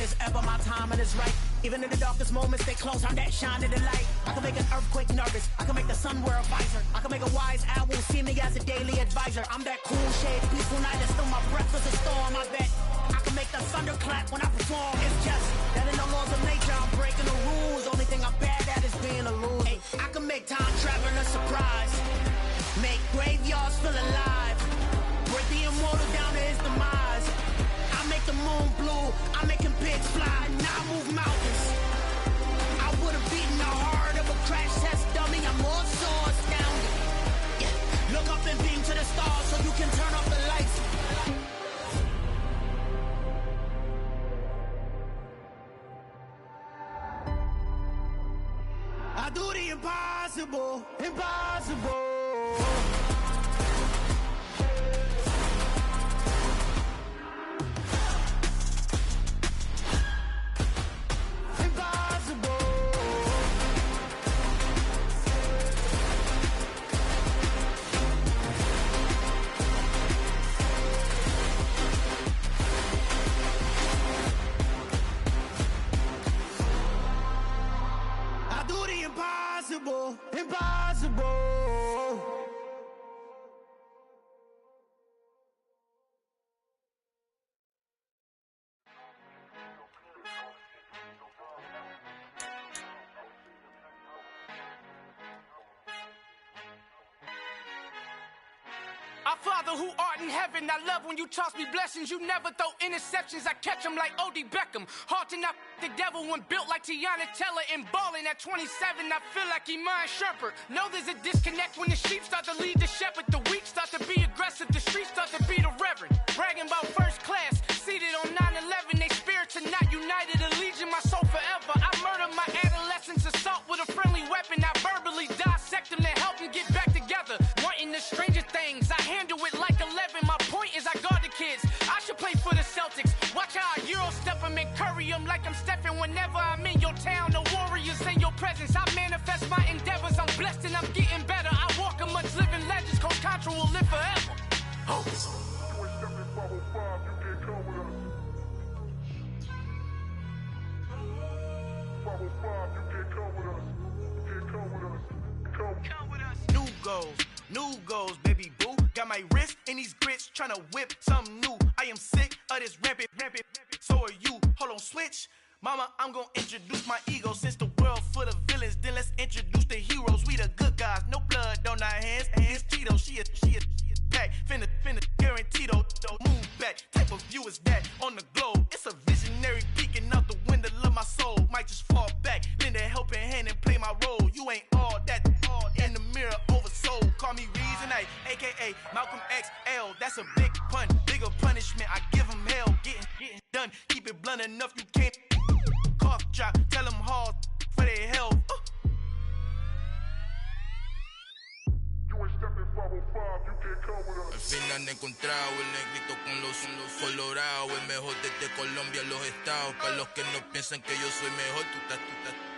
it's ever my time and it's right. Even in the darkest moments, they close on that shine of the light. I can make an earthquake nervous. I can make the sun wear a visor. I can make a wise owl see me as a daily advisor. I'm that cool shade, peaceful night that's still my breath is a storm. I bet I can make the thunder clap when I perform. It's just that in the laws of nature, I'm breaking the rules. Only thing I'm bad at is being a loser. Hey, I can make time traveling a surprise. Make graveyards feel alive. Break the immortal down to his demise. I make the moon blue. I'm making pigs fly. Now I move mountains. I would have beaten the heart of a crash test dummy. I'm more so astounded. Yeah. Look up and beam to the stars so you can turn off the lights. I do the impossible, impossible. Impossible, impossible. Our Father who art in heaven, I love when you toss me blessings. You never throw interceptions, I catch them like O.D. Beckham. Hard to not the devil when built like Tiana Teller. And balling at 27, I feel like Iman Shumpert. Know there's a disconnect when the sheep start to lead the shepherd. The weak start to be aggressive, the streets start to be the reverend. Bragging about first class, seated on 9/11. They spirits are not united, a legion, my soul forever. I murdered my adolescence, assault with a friendly weapon. I verbally dissect them to help them get back together. Wanting the stranger things, I handle it like 11. My point is I guard the kids. I should play for the Celtics. Watch how I Euro step them and curry them like I'm stepping. Whenever I'm in your town, the warriors in your presence. I manifest my endeavors. I'm blessed and I'm getting better. I walk amongst living legends. Coach Contra will live forever. Oh. New goals, baby boo. Got my wrist in these grits, tryna whip something new. I am sick of this rampant. So are you. Hold on, switch. Mama, I'm gonna introduce my ego. Since the world full of villains, then let's introduce the heroes. We the good guys, no blood on our hands. Hands Tito, she is back. Finna, guaranteed though. Move back. Type of view is that on the globe? It's a visionary peeking out the window of my soul. Might just fall back, lend a helping hand and play my role. You ain't all that. In the mirror, oversold. Call me Reason A, aka Malcolm XL. That's a big pun, bigger punishment. I give him hell, getting done. Keep it blunt enough, you can't. Cough drop, tell them hard for their health. Al fin han encontrado el negrito con los colorados, el mejor desde Colombia, los estados. Para los que no piensan que yo soy mejor,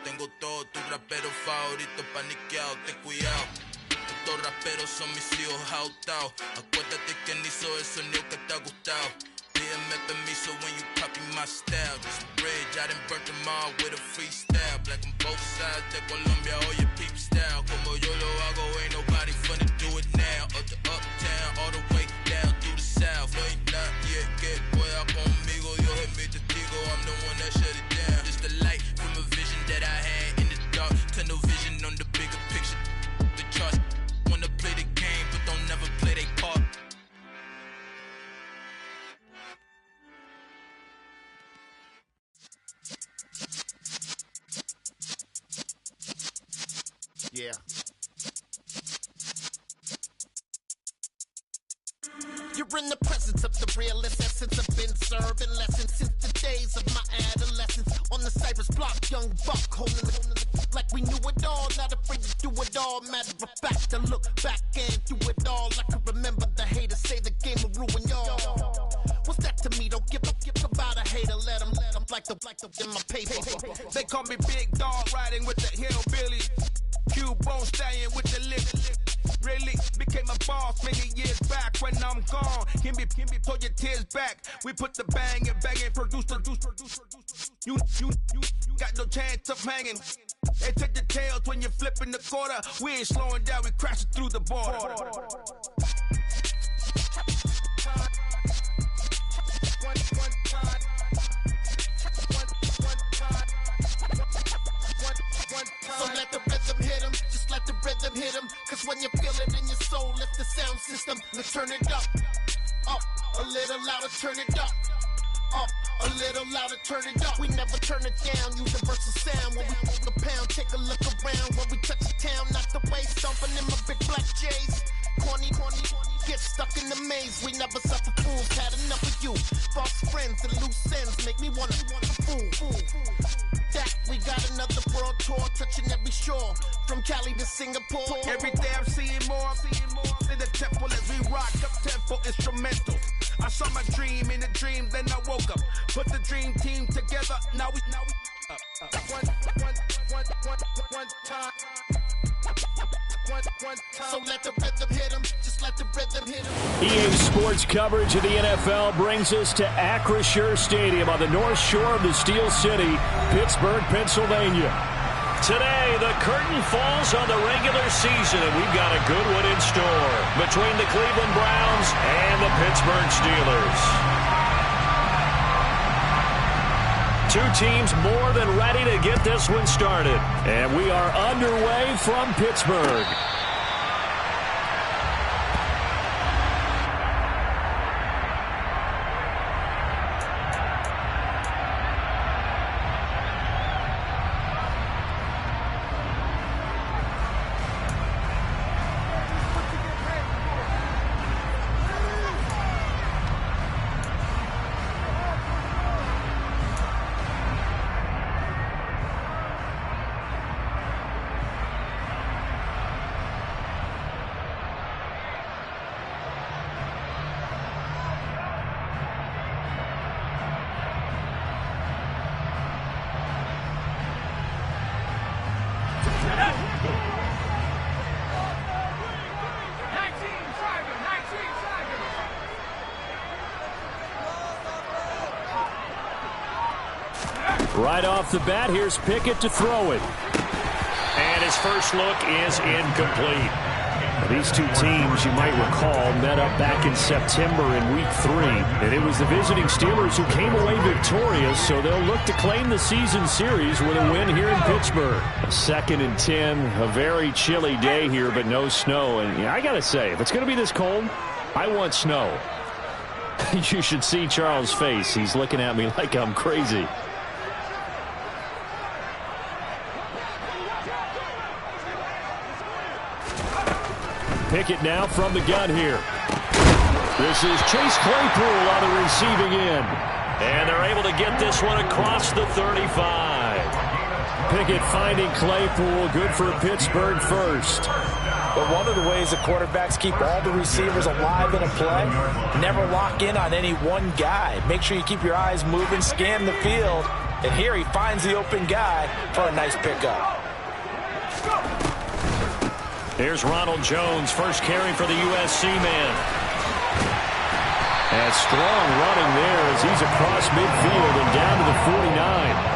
tengo todo, tu rapero favorito paniqueado, ten cuidado. Estos raperos son mis hijos jautados. Acuérdate quién hizo el sonido que te ha gustado. Pídeme permiso when you copy my style. This bridge, I done burnt them all with a freestyle. Black on both sides de Colombia, oye peep style. Como yo lo hago, ain't nobody finna do it now. Up to uptown, all the way down through the south. No hay nadie que pueda conmigo, Dios es mi testigo. I'm the one that shut it down. Just the light from a vision that I had in the dark. Tunnel vision on the bigger picture. The charts wanna play the game, but don't never play their part. Yeah. You're in the presence of the realest essence. I've been serving lessons since the days of my adolescence. On the Cypress block, young buck holding it like we knew it all. Not afraid to do it all. Matter of fact, to look back and do it all. I can remember the haters say the game will ruin y'all. What's that to me? Don't give about a hater. Let them like the in my paper. They call me Big Dog, riding with the hillbillies. Q-Bone stallion with the lip. Really became a boss many years back. When I'm gone, can be pull your tears back. We put the bang and produce. You got no chance of hanging. They take the tails when you're flipping the quarter. We ain't slowing down, we crashing through the border. So let the rhythm hit him, just let the rhythm hit him. Cause when you feel it in your soul, lift the sound system. Let's turn it up, a little louder, turn it up. A little louder, turn it up. We never turn it down, universal sound. When we move the pound, take a look around. When we touch the town, not the way, stomping in my big black J's. Corny, get stuck in the maze. We never suffer fools, had enough of you. False friends and loose ends make me wanna fool. That we got another world tour, touching every shore, from Cali to Singapore. Every day I'm seeing more in the temple as we rock up tempo instrumental. I saw my dream in a dream, then I woke up. Put the dream team together, now we one time. So let the rhythm hit him, just let the rhythm hit him. EA Sports coverage of the NFL brings us to Acrisure Stadium on the north shore of the Steel City, Pittsburgh, Pennsylvania. Today, the curtain falls on the regular season, and we've got a good one in store between the Cleveland Browns and the Pittsburgh Steelers. Two teams more than ready to get this one started. And we are underway from Pittsburgh. Right off the bat, here's Pickett to throw it. And his first look is incomplete. These two teams, you might recall, met up back in September in Week 3. And it was the visiting Steelers who came away victorious, so they'll look to claim the season series with a win here in Pittsburgh. 2nd and 10, a very chilly day here, but no snow. And yeah, I got to say, if it's going to be this cold, I want snow. You should see Charles' face. He's looking at me like I'm crazy. Pickett now from the gun here. This is Chase Claypool on the receiving end. And they're able to get this one across the 35. Pickett finding Claypool. Good for Pittsburgh first. But one of the ways the quarterbacks keep all the receivers alive in a play, never lock in on any one guy. Make sure you keep your eyes moving, scan the field. And here he finds the open guy for a nice pickup. Here's Ronald Jones, first carry for the USC man. And strong running there as he's across midfield and down to the 49.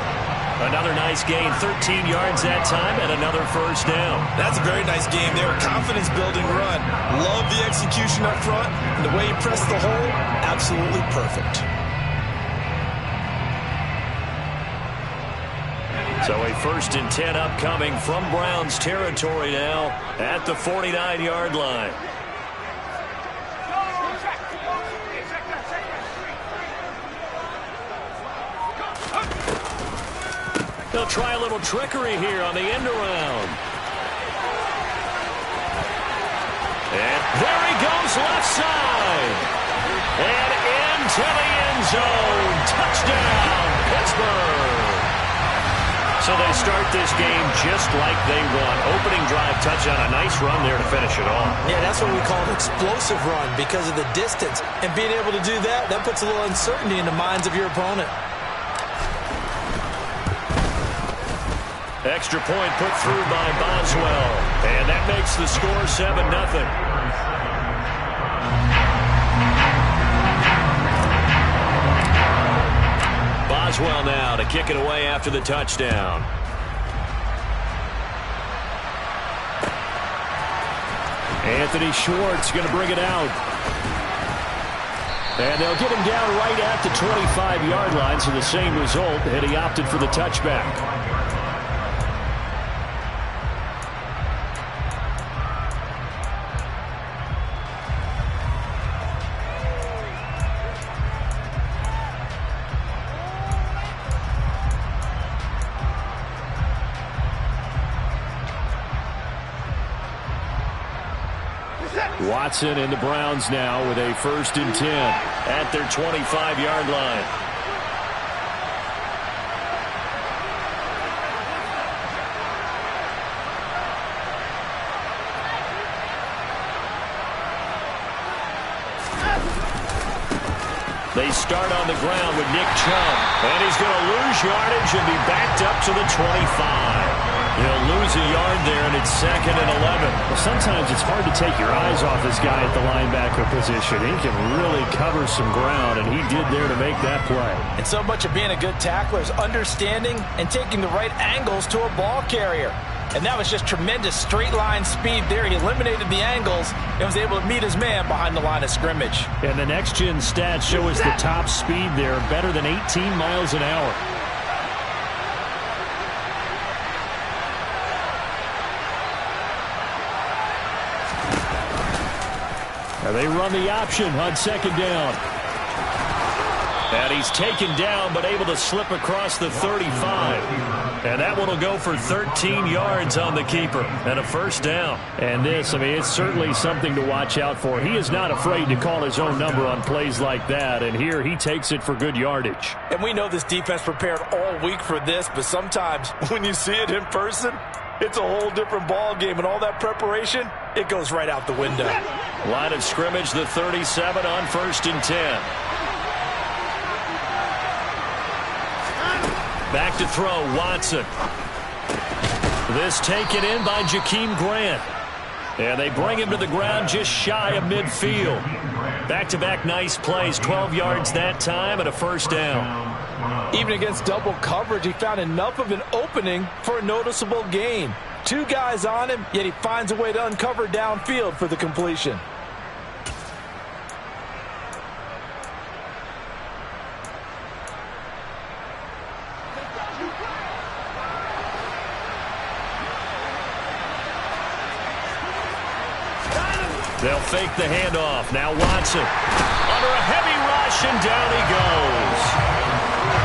Another nice gain, 13 yards that time, and another first down. That's a very nice game there. Confidence-building run. Love the execution up front. And the way he pressed the hole, absolutely perfect. So a 1st and 10 upcoming from Browns territory now at the 49-yard line. They'll try a little trickery here on the end around. And there he goes left side. And into the end zone. Touchdown, Pittsburgh. So they start this game just like they won. Opening drive touchdown, a nice run there to finish it off. Yeah, that's what we call an explosive run because of the distance. And being able to do that, that puts a little uncertainty in the minds of your opponent. Extra point put through by Boswell. And that makes the score 7-0. Boswell now to kick it away after the touchdown. Anthony Schwartz going to bring it out. And they'll get him down right at the 25-yard line, so the same result, and he opted for the touchback. Watson and the Browns now with a 1st and 10 at their 25-yard line. They start on the ground with Nick Chubb, and he's going to lose yardage and be backed up to the 25. He'll lose a yard there, and it's 2nd and 11. Well, sometimes it's hard to take your eyes off this guy at the linebacker position. He can really cover some ground, and he did there to make that play. And so much of being a good tackler is understanding and taking the right angles to a ball carrier. And that was just tremendous straight-line speed there. He eliminated the angles and was able to meet his man behind the line of scrimmage. And the next-gen stats show us the top speed there, better than 18 miles an hour. Now they run the option on 2nd down. And he's taken down but able to slip across the 35. And that one will go for 13 yards on the keeper and a 1st down. And this, I mean, it's certainly something to watch out for. He is not afraid to call his own number on plays like that. And here he takes it for good yardage. And we know this defense prepared all week for this, but sometimes when you see it in person, it's a whole different ball game, and all that preparation, it goes right out the window. Line of scrimmage, the 37 on 1st and 10. Back to throw, Watson. This taken in by Jakeem Grant. And they bring him to the ground just shy of midfield. Back-to-back nice plays, 12 yards that time and a 1st down. Even against double coverage, he found enough of an opening for a noticeable gain. 2 guys on him, yet he finds a way to uncover downfield for the completion. They'll fake the handoff. Now Watson under a heavy rush, and down he goes.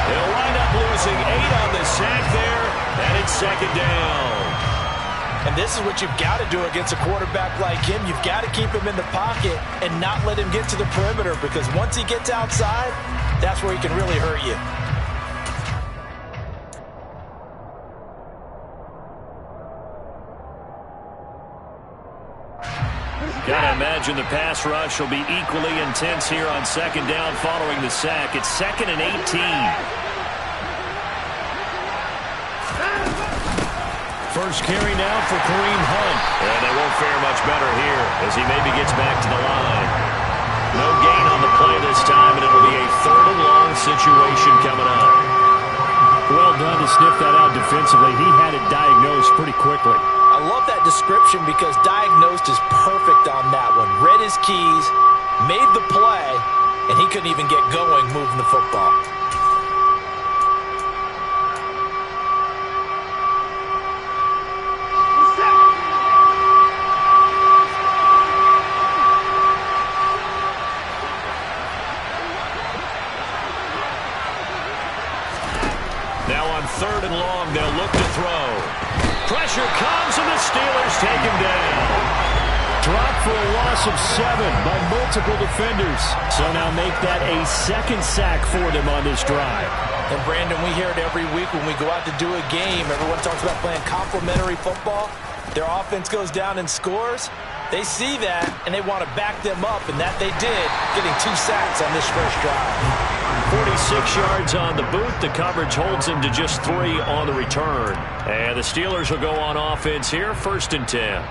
They'll wind up losing 8 on the sack there, and it's 2nd down. And this is what you've got to do against a quarterback like him. You've got to keep him in the pocket and not let him get to the perimeter, because once he gets outside, that's where he can really hurt you. Gotta imagine the pass rush will be equally intense here on 2nd down following the sack. It's 2nd and 18. First carry now for Kareem Hunt. And they won't fare much better here as he maybe gets back to the line. No gain on the play this time, and it'll be a 3rd and long situation coming up. Well done to sniff that out defensively. He had it diagnosed pretty quickly. I love that description because diagnosed is perfect on that one. Read his keys, made the play, and he couldn't even get going moving the football. Now on 3rd and long, they'll look to throw. Pressure comes, and the Steelers take him down. Dropped for a loss of 7 by multiple defenders. So now make that a 2nd sack for them on this drive. And Brandon, we hear it every week when we go out to do a game. Everyone talks about playing complementary football. Their offense goes down and scores. They see that, and they want to back them up, and that they did, getting 2 sacks on this first drive. 46 yards on the boot. The coverage holds him to just 3 on the return. And the Steelers will go on offense here, 1st and 10.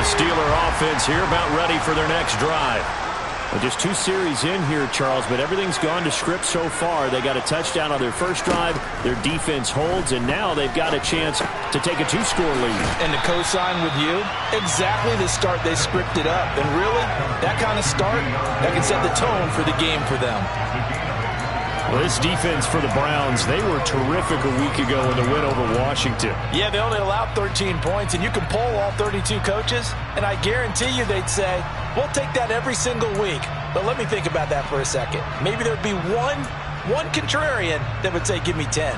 Steeler offense here about ready for their next drive. Well, just 2 series in here, Charles, but everything's gone to script so far. They got a touchdown on their first drive. Their defense holds, and now they've got a chance to take a 2-score lead. And to co-sign with you, exactly the start they scripted up. And really, that kind of start, that can set the tone for the game for them. Well, this defense for the Browns, they were terrific a week ago in the win over Washington. Yeah, they only allowed 13 points, and you can poll all 32 coaches, and I guarantee you they'd say, we'll take that every single week. But let me think about that for a second. Maybe there'd be one contrarian that would say, give me 10.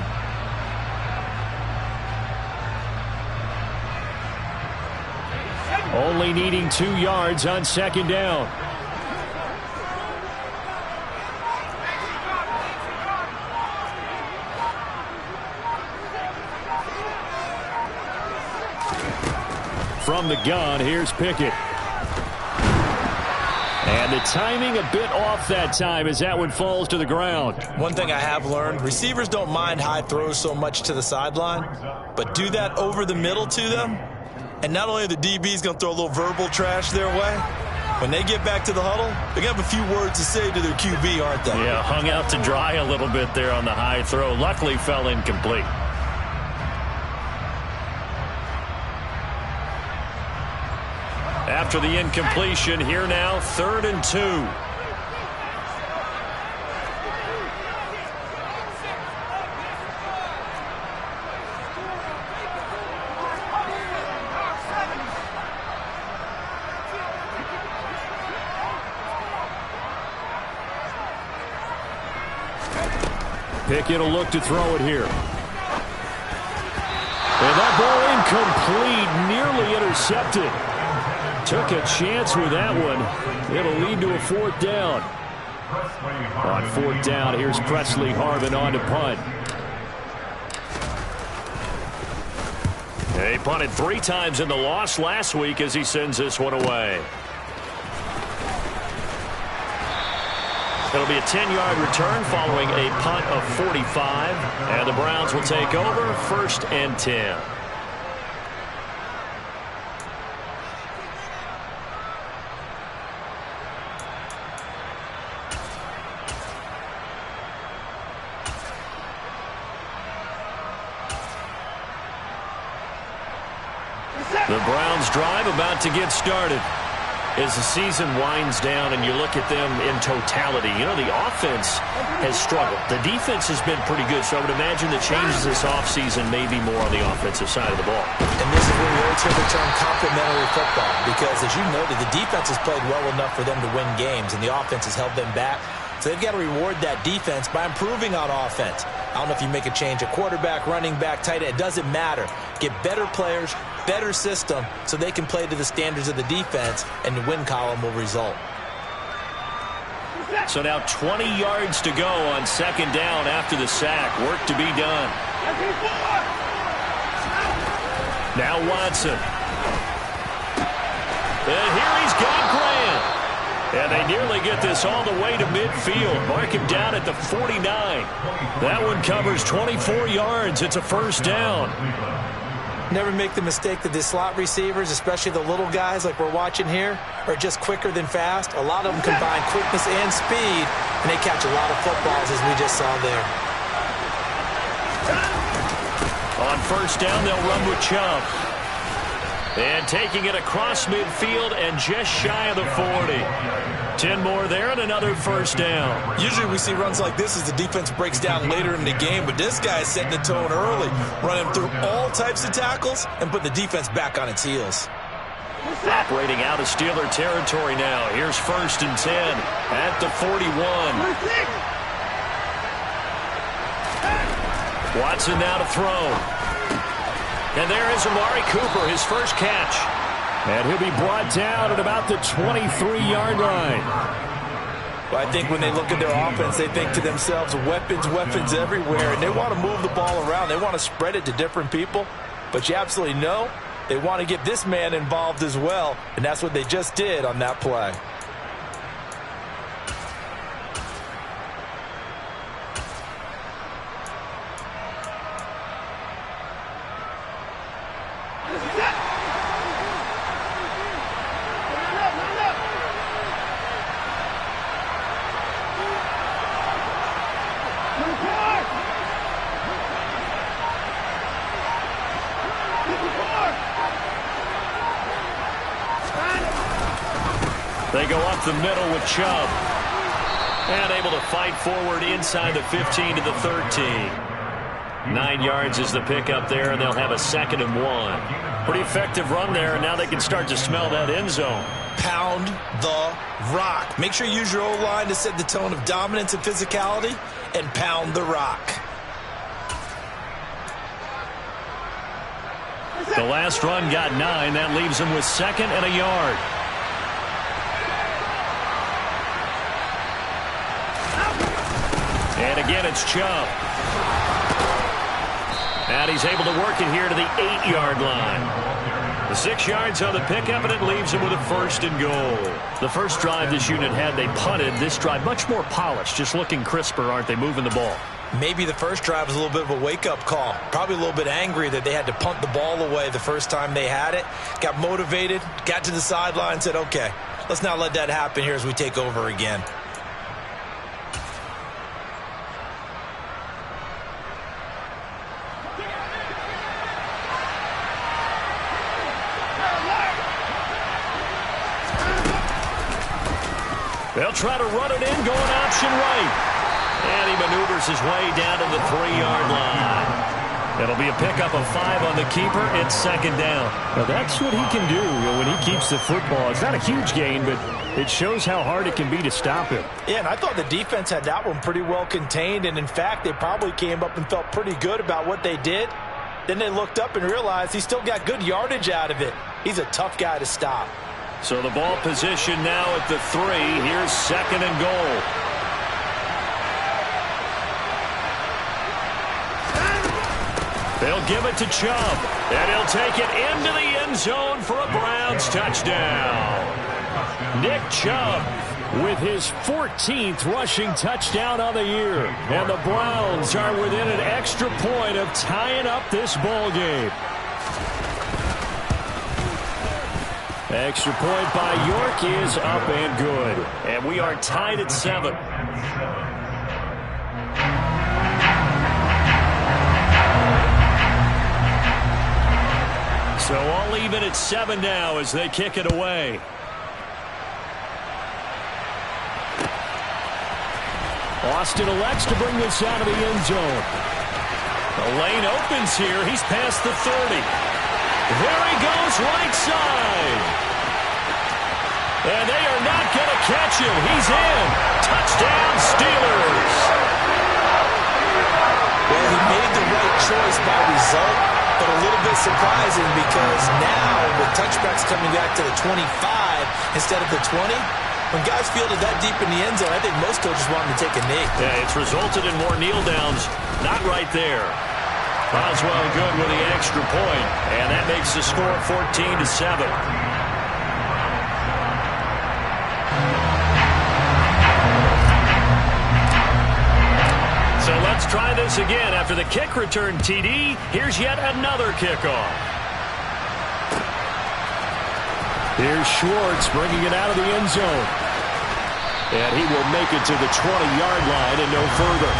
Only needing 2 yards on second down. From the gun, here's Pickett. And the timing a bit off that time as that one falls to the ground. One thing I have learned, receivers don't mind high throws so much to the sideline, but do that over the middle to them, and not only are the DBs going to throw a little verbal trash their way, when they get back to the huddle, they're going to have a few words to say to their QB, aren't they? Yeah, hung out to dry a little bit there on the high throw. Luckily fell incomplete. After the incompletion, here now, 3rd and 2. Pickett will look to throw it here. And that ball incomplete, nearly intercepted. Took a chance with that one. It'll lead to a 4th down. On 4th down, here's Presley Harvin on to punt. He punted 3 times in the loss last week as he sends this one away. It'll be a 10-yard return following a punt of 45. And the Browns will take over 1st and 10. The Browns drive about to get started. As the season winds down and you look at them in totality, you know, the offense has struggled. The defense has been pretty good, so I would imagine the changes this offseason may be more on the offensive side of the ball. And this is where we always hear the term complementary football, because as you noted, the defense has played well enough for them to win games, and the offense has held them back. So they've got to reward that defense by improving on offense. I don't know if you make a change at quarterback, running back, tight end. It doesn't matter. Get better players, better system, so they can play to the standards of the defense, and the win column will result. So now 20 yards to go on 2nd down after the sack. Work to be done. Now Watson. And here he's got Grant. And they nearly get this all the way to midfield. Mark him down at the 49. That one covers 24 yards. It's a 1st down. Never make the mistake that the slot receivers, especially the little guys like we're watching here, are just quicker than fast. A lot of them combine quickness and speed, and they catch a lot of footballs, as we just saw there. On 1st down, they'll run with Chubb. And taking it across midfield and just shy of the 40. 10 more there and another 1st down. Usually we see runs like this as the defense breaks down later in the game, but this guy is setting the tone early, running through all types of tackles and putting the defense back on its heels. Operating out of Steeler territory now. Here's 1st and 10 at the 41. Watson now to throw. And there is Amari Cooper, his first catch. And he'll be brought down at about the 23-yard line. Well, I think when they look at their offense, they think to themselves, weapons, weapons everywhere. And they want to move the ball around. They want to spread it to different people. But you absolutely know they want to get this man involved as well. And that's what they just did on that play. They go up the middle with Chubb. And able to fight forward inside the 15 to the 13. 9 yards is the pickup there, and they'll have a 2nd and 1. Pretty effective run there, and now they can start to smell that end zone. Pound the rock. Make sure you use your O-line to set the tone of dominance and physicality, and pound the rock. The last run got 9. That leaves them with 2nd and a yard. And again, it's Chubb. And he's able to work it here to the 8-yard line. The 6 yards on the pickup, and it leaves him with a 1st and goal. The first drive this unit had, they punted. This drive, much more polished, just looking crisper, aren't they, moving the ball? Maybe the first drive was a little bit of a wake-up call. Probably a little bit angry that they had to punt the ball away the first time they had it. Got motivated, got to the sideline, said, okay, let's not let that happen here as we take over again. They'll try to run it in, going option right. And he maneuvers his way down to the 3-yard line. It'll be a pickup of 5 on the keeper. It's 2nd down. Now that's what he can do when he keeps the football. It's not a huge gain, but it shows how hard it can be to stop him. Yeah, and I thought the defense had that one pretty well contained. And, in fact, they probably came up and felt pretty good about what they did. Then they looked up and realized he still got good yardage out of it. He's a tough guy to stop. So the ball position now at the 3. Here's 2nd and goal. They'll give it to Chubb, and he'll take it into the end zone for a Browns touchdown. Nick Chubb with his 14th rushing touchdown on the year. And the Browns are within an extra point of tying up this ball game. Extra point by York is up and good. And we are tied at 7. So all even at 7 now as they kick it away. Austin elects to bring this out of the end zone. The lane opens here. He's past the 30. There he goes, right side. And they are not going to catch him. He's in. Touchdown, Steelers. Well, he made the right choice by result, but a little bit surprising because now with touchbacks coming back to the 25 instead of the 20, when guys fielded that deep in the end zone, I think most coaches want them to take a knee. Yeah, it's resulted in more kneel downs. Not right there. Boswell good with the extra point, and that makes the score 14-7. So let's try this again. After the kick return TD, here's yet another kickoff. Here's Schwartz bringing it out of the end zone. And he will make it to the 20-yard line and no further.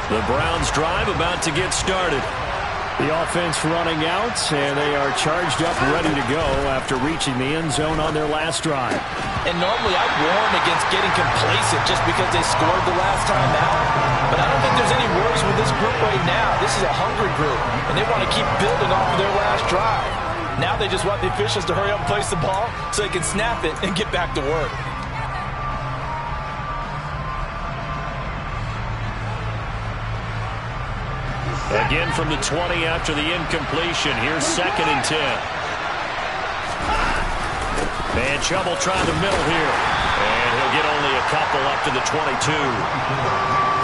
The Browns drive about to get started. The offense running out, and they are charged up, ready to go after reaching the end zone on their last drive. And normally I warn against getting complacent just because they scored the last time out. But I don't think there's any worries with this group right now. This is a hungry group, and they want to keep building off of their last drive. Now they just want the officials to hurry up and place the ball so they can snap it and get back to work. Again from the 20 after the incompletion. Here's 2nd and 10. And Chubb will try the middle here. And he'll get only a couple up to the 22.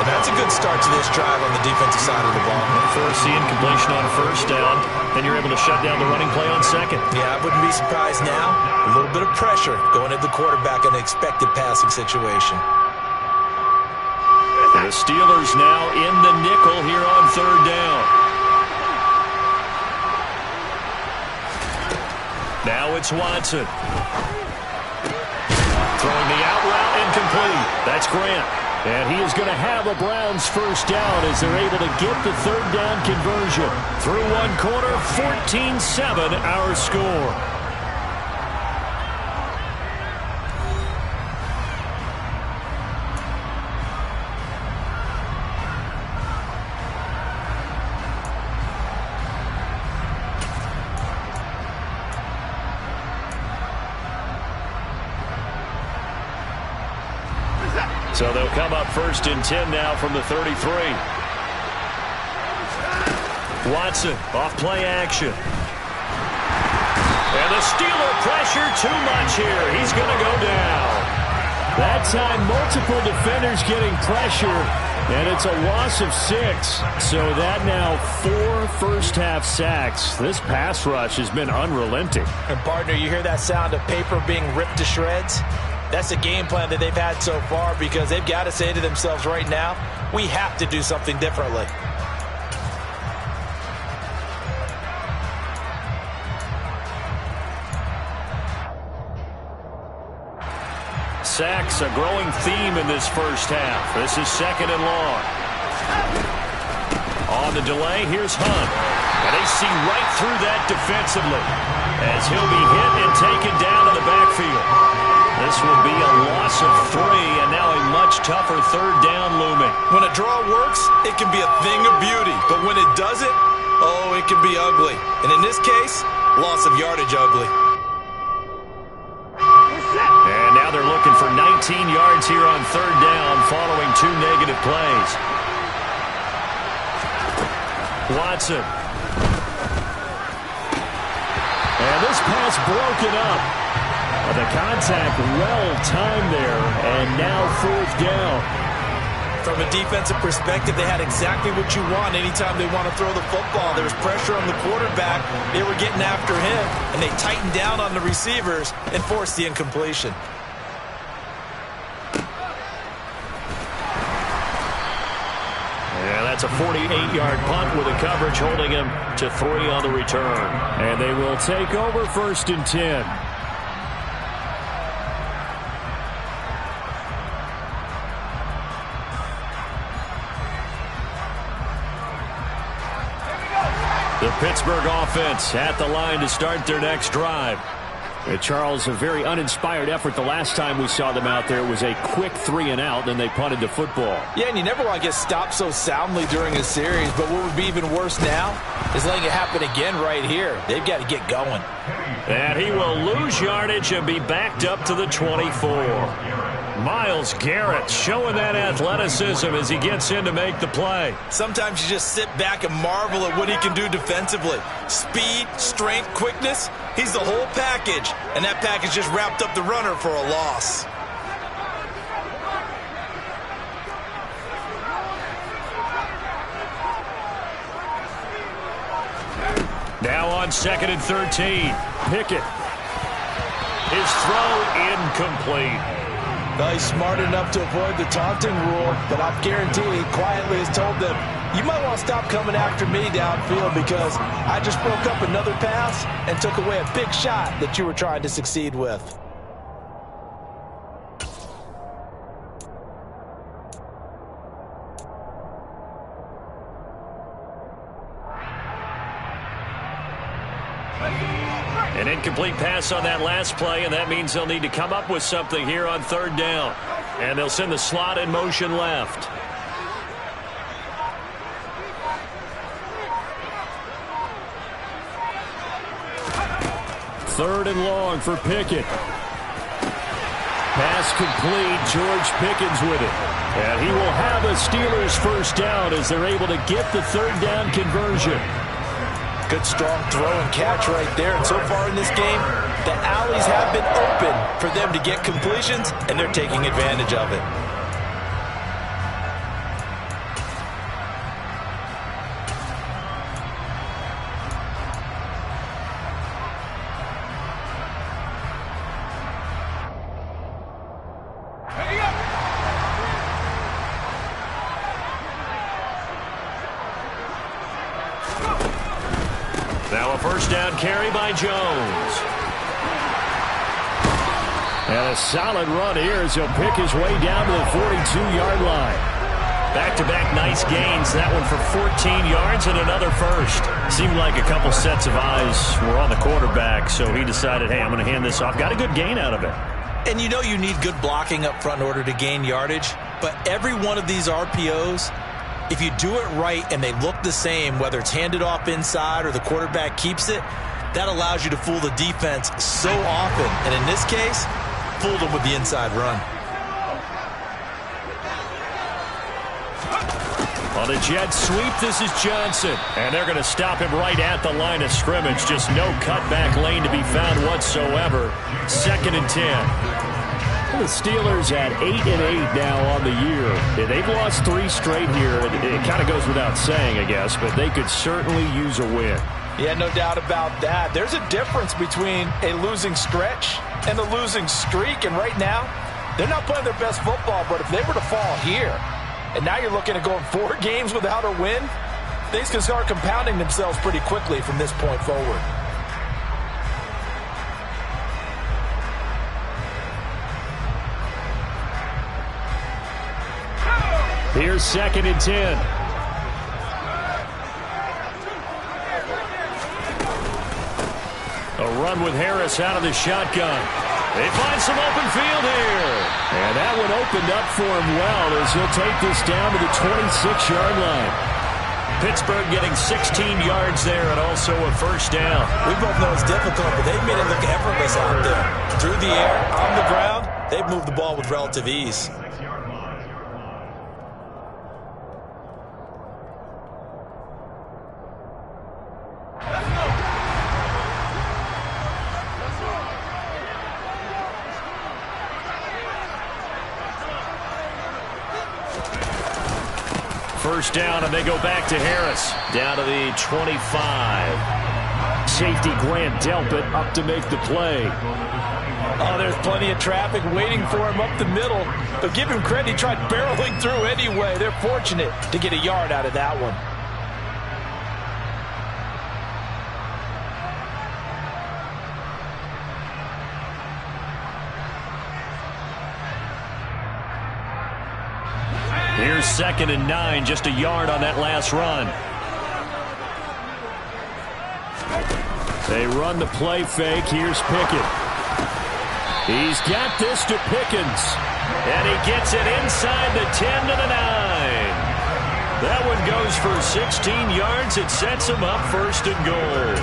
Well, that's a good start to this drive on the defensive side of the ball. Force the incompletion on 1st down. Then you're able to shut down the running play on 2nd. Yeah, I wouldn't be surprised now. A little bit of pressure going at the quarterback in an expected passing situation. The Steelers now in the nickel here on 3rd down. Now it's Watson. Throwing the out route incomplete. That's Grant. And he is going to have a Browns first down as they're able to get the third down conversion. Through one quarter, 14-7 our score. So they'll come up 1st and 10 now from the 33. Watson off play action. And the Steeler pressure too much here. He's going to go down. That time multiple defenders getting pressure, and it's a loss of 6. So that now 4 first-half sacks. This pass rush has been unrelenting. And partner, you hear that sound of paper being ripped to shreds? That's a game plan that they've had so far because they've got to say to themselves right now, we have to do something differently. Sacks, a growing theme in this first half. This is 2nd and long. On the delay, here's Hunt. And they see right through that defensively as he'll be hit and taken down in the backfield. This will be a loss of 3, and now a much tougher third down looming. When a draw works, it can be a thing of beauty. But when it doesn't, oh, it can be ugly. And in this case, loss of yardage ugly. And now they're looking for 19 yards here on third down following 2 negative plays. Watson. And this pass broken up. The contact well-timed there, and now 4th down. From a defensive perspective, they had exactly what you want anytime they want to throw the football. There was pressure on the quarterback. They were getting after him, and they tightened down on the receivers and forced the incompletion. Yeah, that's a 48-yard punt with a coverage holding him to 3 on the return. And they will take over 1st and 10. The Pittsburgh offense at the line to start their next drive. Charles, a very uninspired effort the last time we saw them out there. It was a quick 3 and out, then they punted the football. Yeah, and you never want to get stopped so soundly during a series, but what would be even worse now is letting it happen again right here. They've got to get going. And he will lose yardage and be backed up to the 24. Myles Garrett showing that athleticism as he gets in to make the play. Sometimes you just sit back and marvel at what he can do defensively. Speed, strength, quickness, he's the whole package. And that package just wrapped up the runner for a loss. Now on 2nd and 13. Pickett. His throw incomplete. Well, he's smart enough to avoid the taunting rule, but I'm guaranteed he quietly has told them, you might want to stop coming after me downfield because I just broke up another pass and took away a big shot that you were trying to succeed with. An incomplete pass on that last play, and that means they'll need to come up with something here on third down. And they'll send the slot in motion left. Third and long for Pickett. Pass complete. George Pickens with it. And he will have a Steelers first down as they're able to get the third down conversion. Good strong throw and catch right there. And so far in this game, the alleys have been open for them to get completions, and they're taking advantage of it. Now a first down carry by Jones. And a solid run here as he'll pick his way down to the 42-yard line. Back-to-back nice gains. That one for 14 yards and another first. Seemed like a couple sets of eyes were on the quarterback, so he decided, hey, I'm going to hand this off. Got a good gain out of it. And you know you need good blocking up front in order to gain yardage, but every one of these RPOs, if you do it right and they look the same, whether it's handed off inside or the quarterback keeps it, that allows you to fool the defense so often. And in this case, fooled them with the inside run. On the jet sweep, this is Johnson. And they're going to stop him right at the line of scrimmage. Just no cutback lane to be found whatsoever. 2nd and 10. The Steelers at 8-8 now on the year. They've lost 3 straight here. It kind of goes without saying, I guess, but they could certainly use a win. Yeah, no doubt about that. There's a difference between a losing stretch and a losing streak, and right now, they're not playing their best football, but if they were to fall here, and now you're looking at going 4 games without a win, things can start compounding themselves pretty quickly from this point forward. Here's 2nd and 10. A run with Harris out of the shotgun. They find some open field here. And that one opened up for him well as he'll take this down to the 26-yard line. Pittsburgh getting 16 yards there and also a first down. We both know it's difficult, but they've made it look effortless out there. Through the air, on the ground, they've moved the ball with relative ease. First down, and they go back to Harris. Down to the 25. Safety Grant Delpit up to make the play. Oh, there's plenty of traffic waiting for him up the middle. But give him credit, he tried barreling through anyway. They're fortunate to get a yard out of that one. Here's 2nd and 9, just a yard on that last run. They run the play fake. Here's Pickett. He's got this to Pickens. And he gets it inside the 10 to the 9. That one goes for 16 yards. It sets him up 1st and goal.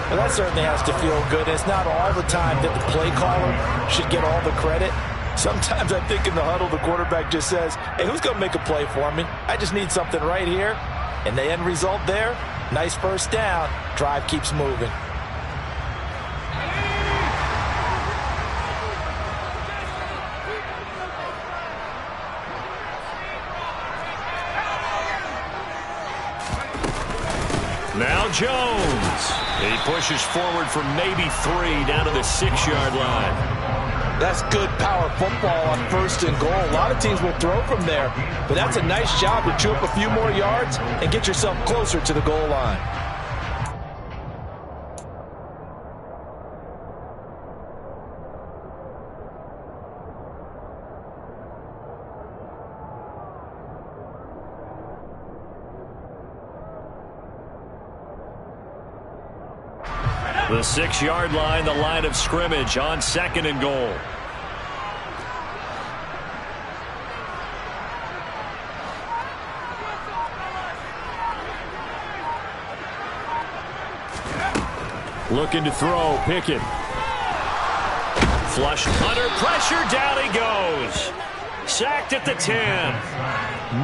Well, that certainly has to feel good. It's not all the time that the play caller should get all the credit. Sometimes I think in the huddle, the quarterback just says, hey, who's going to make a play for me? I just need something right here. And the end result there, nice first down. Drive keeps moving. Now Jones. He pushes forward for maybe 3 down to the 6-yard line. That's good power football on 1st and goal. A lot of teams will throw from there, but that's a nice job to chew up a few more yards and get yourself closer to the goal line. The 6-yard line, the line of scrimmage on 2nd and goal. Looking to throw, Pickett. Flush under pressure, down he goes. Sacked at the 10.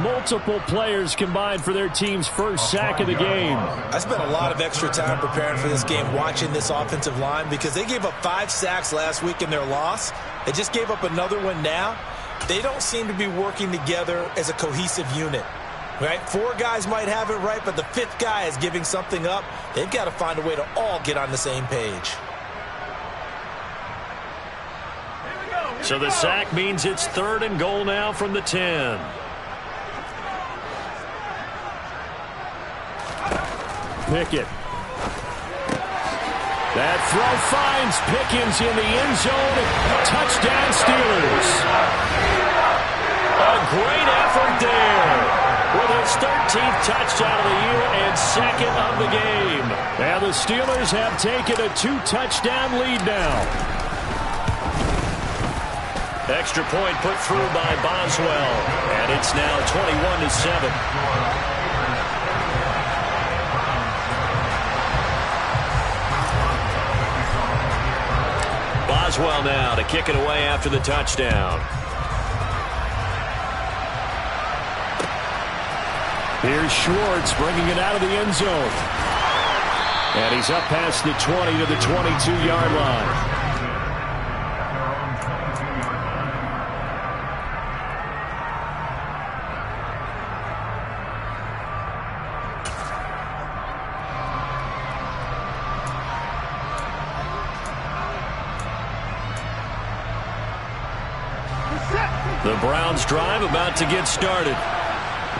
Multiple players combined for their team's first sack of the game. I spent a lot of extra time preparing for this game, watching this offensive line, because they gave up 5 sacks last week in their loss. They just gave up another one now. They don't seem to be working together as a cohesive unit. Right? 4 guys might have it right, but the 5th guy is giving something up. They've got to find a way to all get on the same page. So the sack means it's 3rd and goal now from the 10. Pickett. That throw finds Pickens in the end zone. Touchdown, Steelers. A great effort there with his 13th touchdown of the year and second of the game. And the Steelers have taken a 2-touchdown lead now. Extra point put through by Boswell. And it's now 21-7. Boswell now to kick it away after the touchdown. Here's Schwartz bringing it out of the end zone. And he's up past the 20 to the 22-yard line. The Browns drive about to get started.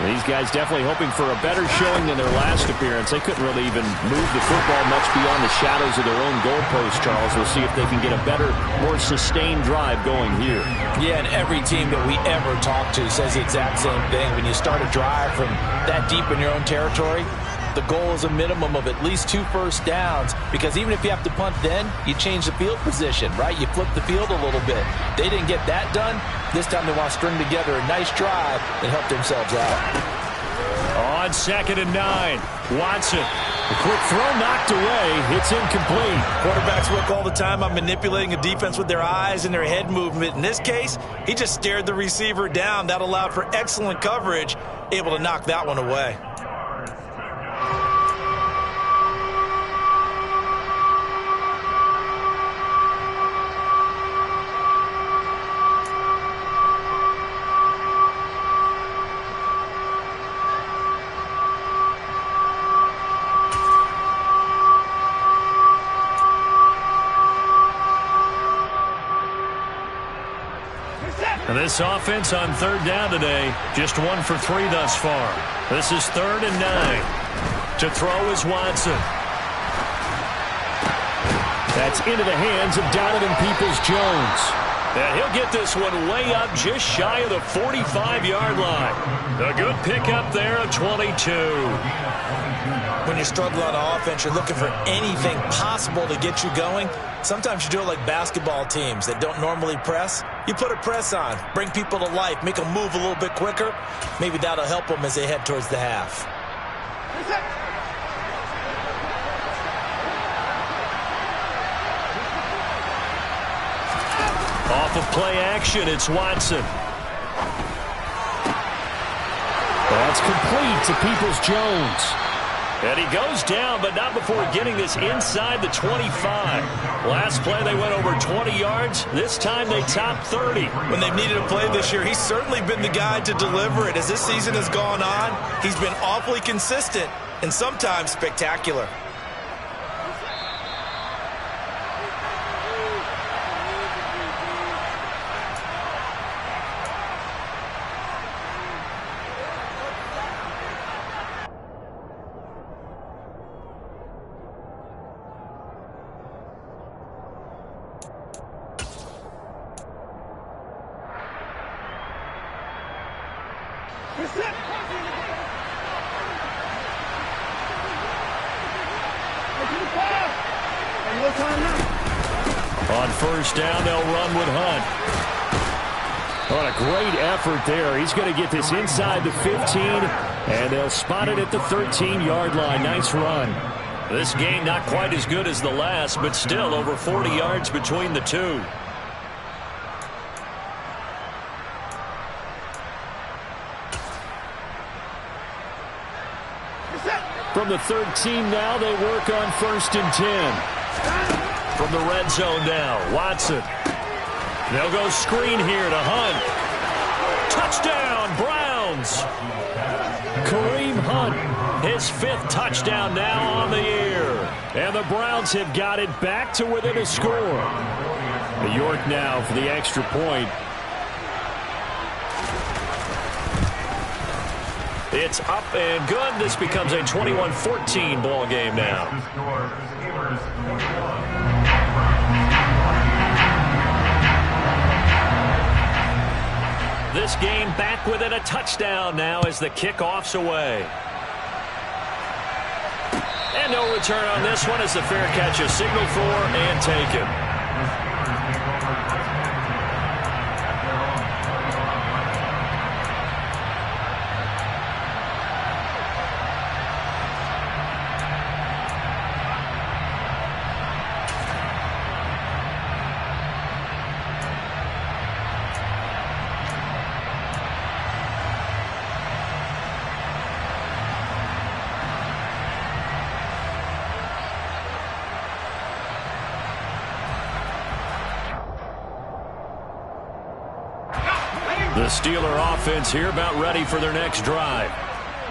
These guys definitely hoping for a better showing than their last appearance. They couldn't really even move the football much beyond the shadows of their own goalpost, Charles. We'll see if they can get a better, more sustained drive going here. Yeah, and every team that we ever talk to says the exact same thing. When you start a drive from that deep in your own territory, the goal is a minimum of at least 2 first downs, because even if you have to punt then, you change the field position, right? You flip the field a little bit. They didn't get that done. This time they want to string together a nice drive and help themselves out. On 2nd and 9, Watson. A quick throw knocked away. It's incomplete. Quarterbacks work all the time on manipulating a defense with their eyes and their head movement. In this case, he just stared the receiver down. That allowed for excellent coverage, able to knock that one away. And this offense on 3rd down today, just 1 for 3 thus far. This is 3rd and 9. To throw is Watson. That's into the hands of Donovan Peoples-Jones. And he'll get this one way up just shy of the 45-yard line. A good pickup there of 22. When you struggle on offense, you're looking for anything possible to get you going. Sometimes you do it like basketball teams that don't normally press. You put a press on, bring people to life, make them move a little bit quicker. Maybe that'll help them as they head towards the half. Off of play action, it's Watson. That's complete to Peoples-Jones. And he goes down, but not before getting this inside the 25. Last play, they went over 20 yards. This time, they topped 30. When they've needed a play this year, he's certainly been the guy to deliver it. As this season has gone on, he's been awfully consistent and sometimes spectacular. On 1st down, they'll run with Hunt. What a great effort there. He's going to get this inside the 15, and they'll spot it at the 13-yard line. Nice run. This game not quite as good as the last, but still over 40 yards between the two. From the 13 now, they work on 1st and 10. From the red zone now, Watson. They'll go screen here to Hunt. Touchdown, Browns. Kareem Hunt, his 5th touchdown now on the year. And the Browns have got it back to within a score. York now for the extra point. It's up and good. This becomes a 21-14 ball game now. This game back within a touchdown now as the kickoff's away. And no return on this one as the fair catch is signaled for and taken. The Steeler offense here about ready for their next drive.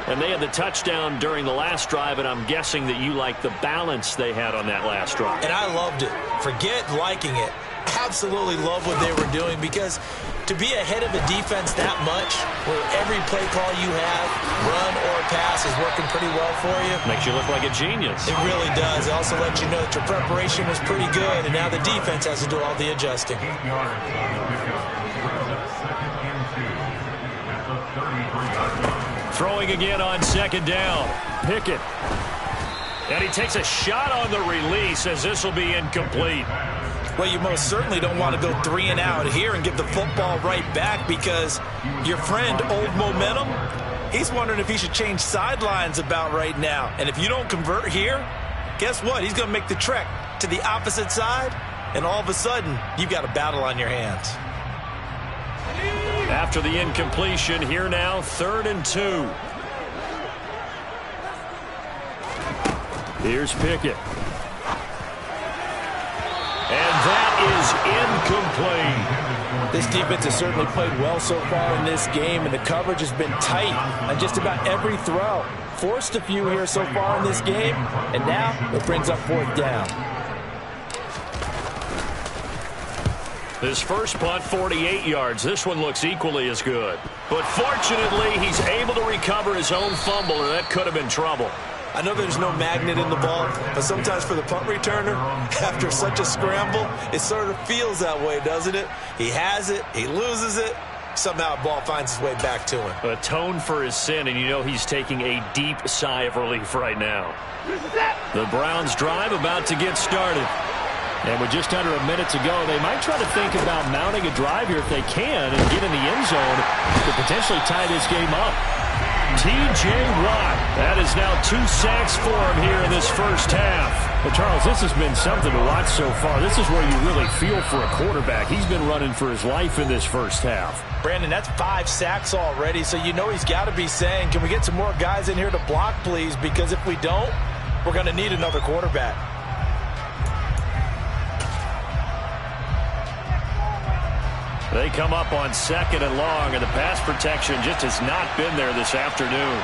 And they had the touchdown during the last drive, and I'm guessing that you like the balance they had on that last drive. And I loved it. Forget liking it. Absolutely love what they were doing, because to be ahead of a defense that much, where every play call you have, run or pass, is working pretty well for you. Makes you look like a genius. It really does. It also lets you know that your preparation was pretty good, and now the defense has to do all the adjusting. Throwing again on second down. Pickett. And he takes a shot on the release as this will be incomplete. Well, you most certainly don't want to go 3 and out here and give the football right back, because your friend, Old Momentum, he's wondering if he should change sidelines about right now. And if you don't convert here, guess what? He's going to make the trek to the opposite side, and all of a sudden, you've got a battle on your hands. After the incompletion, here now, 3rd and 2. Here's Pickett. And that is incomplete. This defense has certainly played well so far in this game, and the coverage has been tight on just about every throw. Forced a few here so far in this game, and now it brings up 4th down. His first punt, 48 yards. This one looks equally as good. But fortunately, he's able to recover his own fumble, and that could have been trouble. I know there's no magnet in the ball, but sometimes for the punt returner, after such a scramble, it sort of feels that way, doesn't it? He has it, he loses it, somehow the ball finds its way back to him. Atone for his sin, and you know he's taking a deep sigh of relief right now. The Browns' drive about to get started. And with just under a minute to go, they might try to think about mounting a drive here if they can and get in the end zone to potentially tie this game up. T.J. Watt, that is now 2 sacks for him here in this first half. But Charles, this has been something to watch so far. This is where you really feel for a quarterback. He's been running for his life in this first half. Brandon, that's 5 sacks already, so you know he's got to be saying, can we get some more guys in here to block, please? Because if we don't, we're going to need another quarterback. They come up on 2nd and long, and the pass protection just has not been there this afternoon.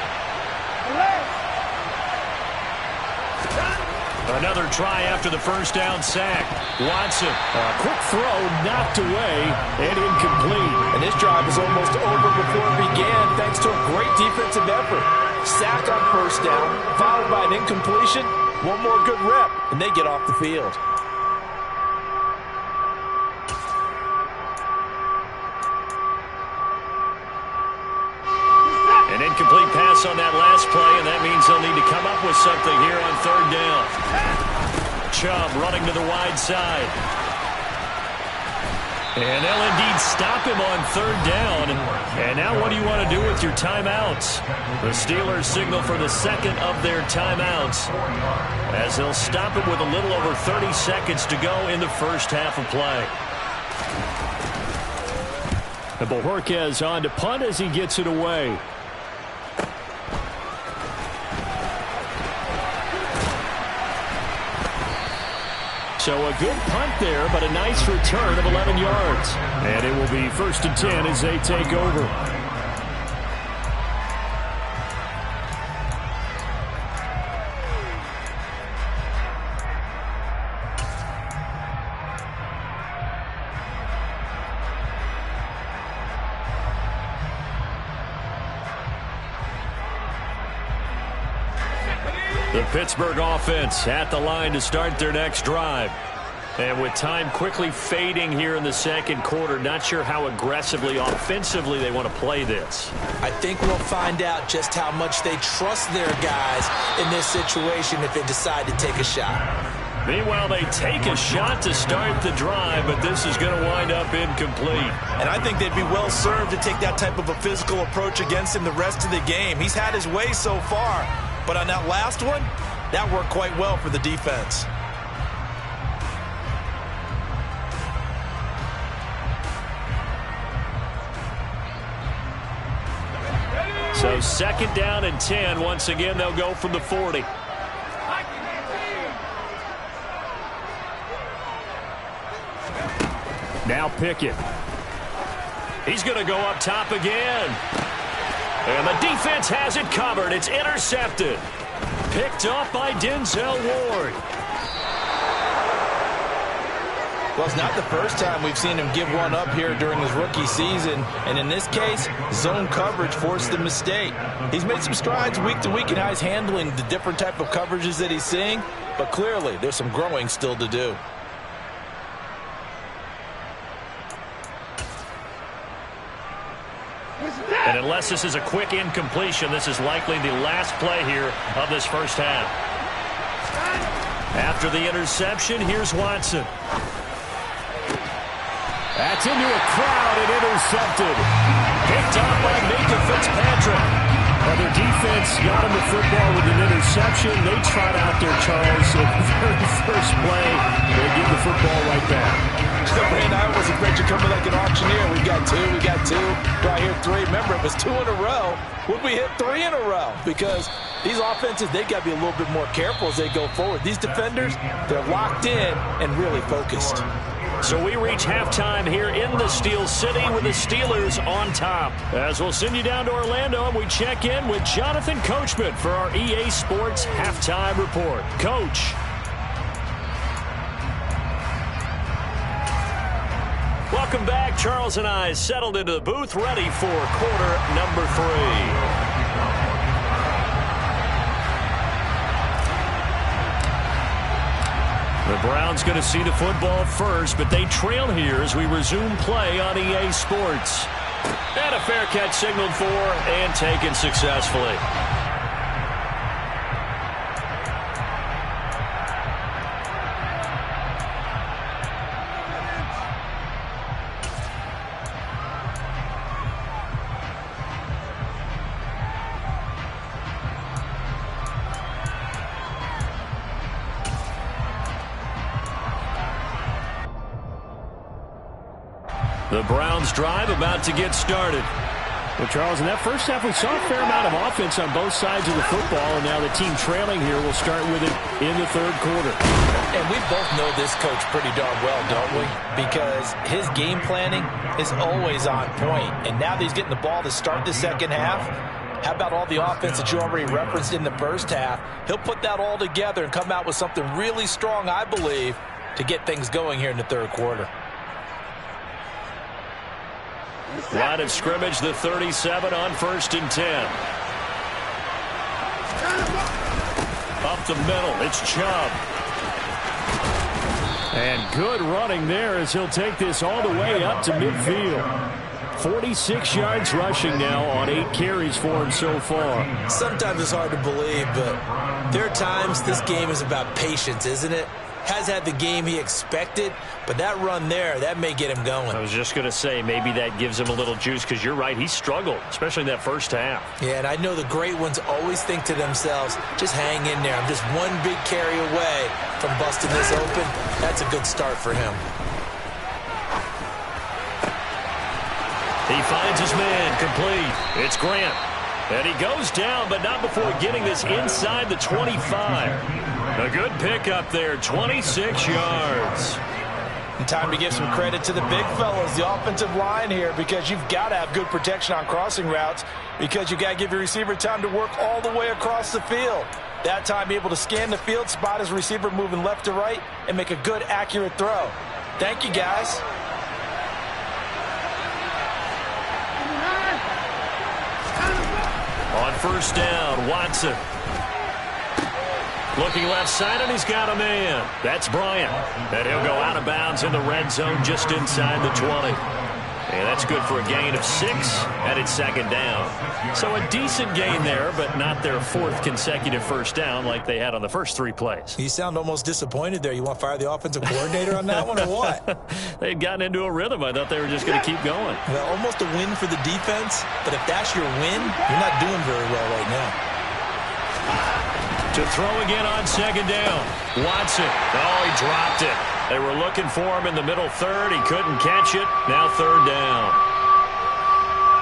Another try after the first down sack. Watson, a quick throw knocked away and incomplete. And this drive is almost over before it began thanks to a great defensive effort. Sack on first down, followed by an incompletion. One more good rep, and they get off the field. An incomplete pass on that last play, and that means they'll need to come up with something here on 3rd down. Chubb running to the wide side. And they'll indeed stop him on 3rd down. And now what do you want to do with your timeouts? The Steelers signal for the 2nd of their timeouts, as they'll stop it with a little over 30 seconds to go in the first half of play. And Bojorquez on to punt as he gets it away. So a good punt there, but a nice return of 11 yards. And it will be 1st and 10 as they take over. The Pittsburgh offense at the line to start their next drive. And with time quickly fading here in the second quarter, not sure how aggressively, offensively they want to play this. I think we'll find out just how much they trust their guys in this situation if they decide to take a shot. Meanwhile, they take a shot to start the drive, but this is going to wind up incomplete. And I think they'd be well served to take that type of a physical approach against him the rest of the game. He's had his way so far, but on that last one, that worked quite well for the defense. So second down and 10. Once again, they'll go from the 40. Now Pickett. He's going to go up top again. And the defense has it covered. It's intercepted. Picked up by Denzel Ward. Well, it's not the first time we've seen him give one up here during his rookie season. And in this case, zone coverage forced the mistake. He's made some strides week to week in how he's handling the different type of coverages that he's seeing. But clearly, there's some growing still to do. And unless this is a quick incompletion, this is likely the last play here of this first half. After the interception, here's Watson. That's into a crowd and intercepted. Picked up by Minka Fitzpatrick. Well, their defense got him the football with an interception. They trot out there, Charles, at the very first play. They give the football right back. Man, I was afraid you're coming like an auctioneer. We got two. Do I hear three? Remember, it was 2 in a row. Would we hit 3 in a row? Because these offenses, they got to be a little bit more careful as they go forward. These defenders, they're locked in and really focused. So we reach halftime here in the Steel City with the Steelers on top. As we'll send you down to Orlando and we check in with Jonathan Coachman for our EA Sports Halftime Report. Coach. Welcome back. Charles and I settled into the booth, ready for quarter number 3. The Browns going to see the football first, but they trail here as we resume play on EA Sports. And a fair catch signaled for and taken successfully. The Browns drive about to get started. Well, Charles, in that first half, we saw a fair amount of offense on both sides of the football, and now the team trailing here will start with it in the third quarter. And we both know this coach pretty darn well, don't we? Because his game planning is always on point. And now that he's getting the ball to start the second half, how about all the offense that you already referenced in the first half? He'll put that all together and come out with something really strong, I believe, to get things going here in the third quarter. Line of scrimmage, the 37 on 1st and 10. Up the middle, it's Chubb. And good running there as he'll take this all the way up to midfield. 46 yards rushing now on 8 carries for him so far. Sometimes it's hard to believe, but there are times this game is about patience, isn't it? Has had the game he expected, but that run there, that may get him going. I was just going to say, maybe that gives him a little juice, because you're right, he struggled, especially in that first half. Yeah, and I know the great ones always think to themselves, just hang in there. I'm just one big carry away from busting this open. That's a good start for him. He finds his man, complete. It's Grant. And he goes down, but not before getting this inside the 25. A good pickup there, 26 yards. And time to give some credit to the big fellas, the offensive line here, because you've got to have good protection on crossing routes, because you've got to give your receiver time to work all the way across the field. That time, be able to scan the field, spot his receiver moving left to right, and make a good, accurate throw. Thank you, guys. On 1st down, Watson. Looking left side, and he's got a man. That's Bryant. And he'll go out of bounds in the red zone just inside the 20. And that's good for a gain of 6, and it's second down. So a decent gain there, but not their 4th consecutive first down like they had on the first 3 plays. You sound almost disappointed there. You want to fire the offensive coordinator on that one or what? They'd gotten into a rhythm. I thought they were just going to keep going. Well, almost a win for the defense, but if that's your win, you're not doing very well right now. To throw again on second down. Watson. Oh, he dropped it. They were looking for him in the middle third. He couldn't catch it. Now third down.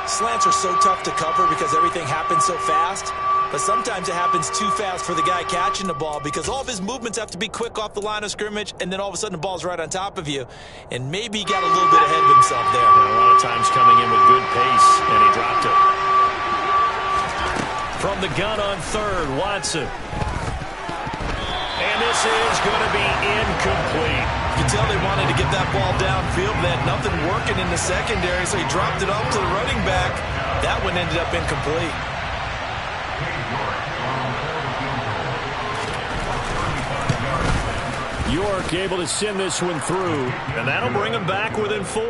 Slants are so tough to cover because everything happens so fast. But sometimes it happens too fast for the guy catching the ball because all of his movements have to be quick off the line of scrimmage, and then all of a sudden the ball's right on top of you. And maybe he got a little bit ahead of himself there. And a lot of times coming in with good pace, and he dropped it. From the gun on third, Watson. And this is going to be incomplete. You can tell they wanted to get that ball downfield. They had nothing working in the secondary, so he dropped it off to the running back. That one ended up incomplete. York able to send this one through, and that'll bring them back within 4.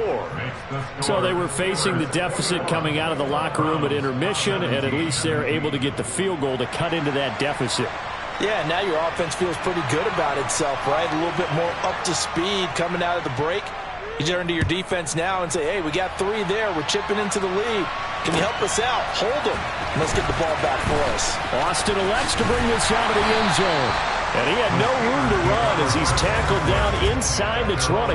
So they were facing the deficit coming out of the locker room at intermission, and at least they're able to get the field goal to cut into that deficit. Yeah, now your offense feels pretty good about itself, right? A little bit more up to speed coming out of the break. You turn to your defense now and say, hey, we got 3 there. We're chipping into the lead. Can you help us out? Hold them. And let's get the ball back for us. Austin elects to bring this out of the end zone. And he had no room to run as he's tackled down inside the 20.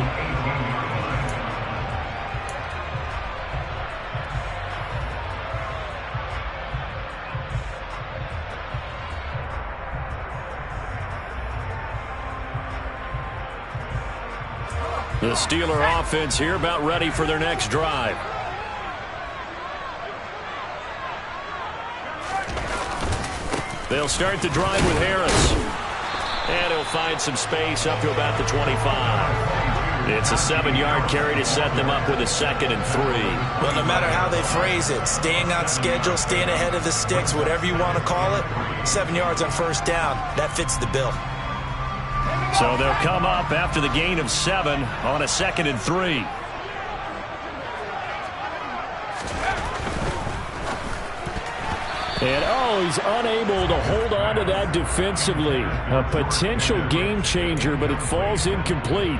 The Steeler offense here about ready for their next drive. They'll start the drive with Harris. And he'll find some space up to about the 25. It's a 7-yard carry to set them up with a 2nd and 3. Well, no matter how they phrase it, staying on schedule, staying ahead of the sticks, whatever you want to call it, 7 yards on first down, that fits the bill. So they'll come up after the gain of 7 on a 2nd and 3. And, oh, he's unable to hold on to that defensively. A potential game changer, but it falls incomplete.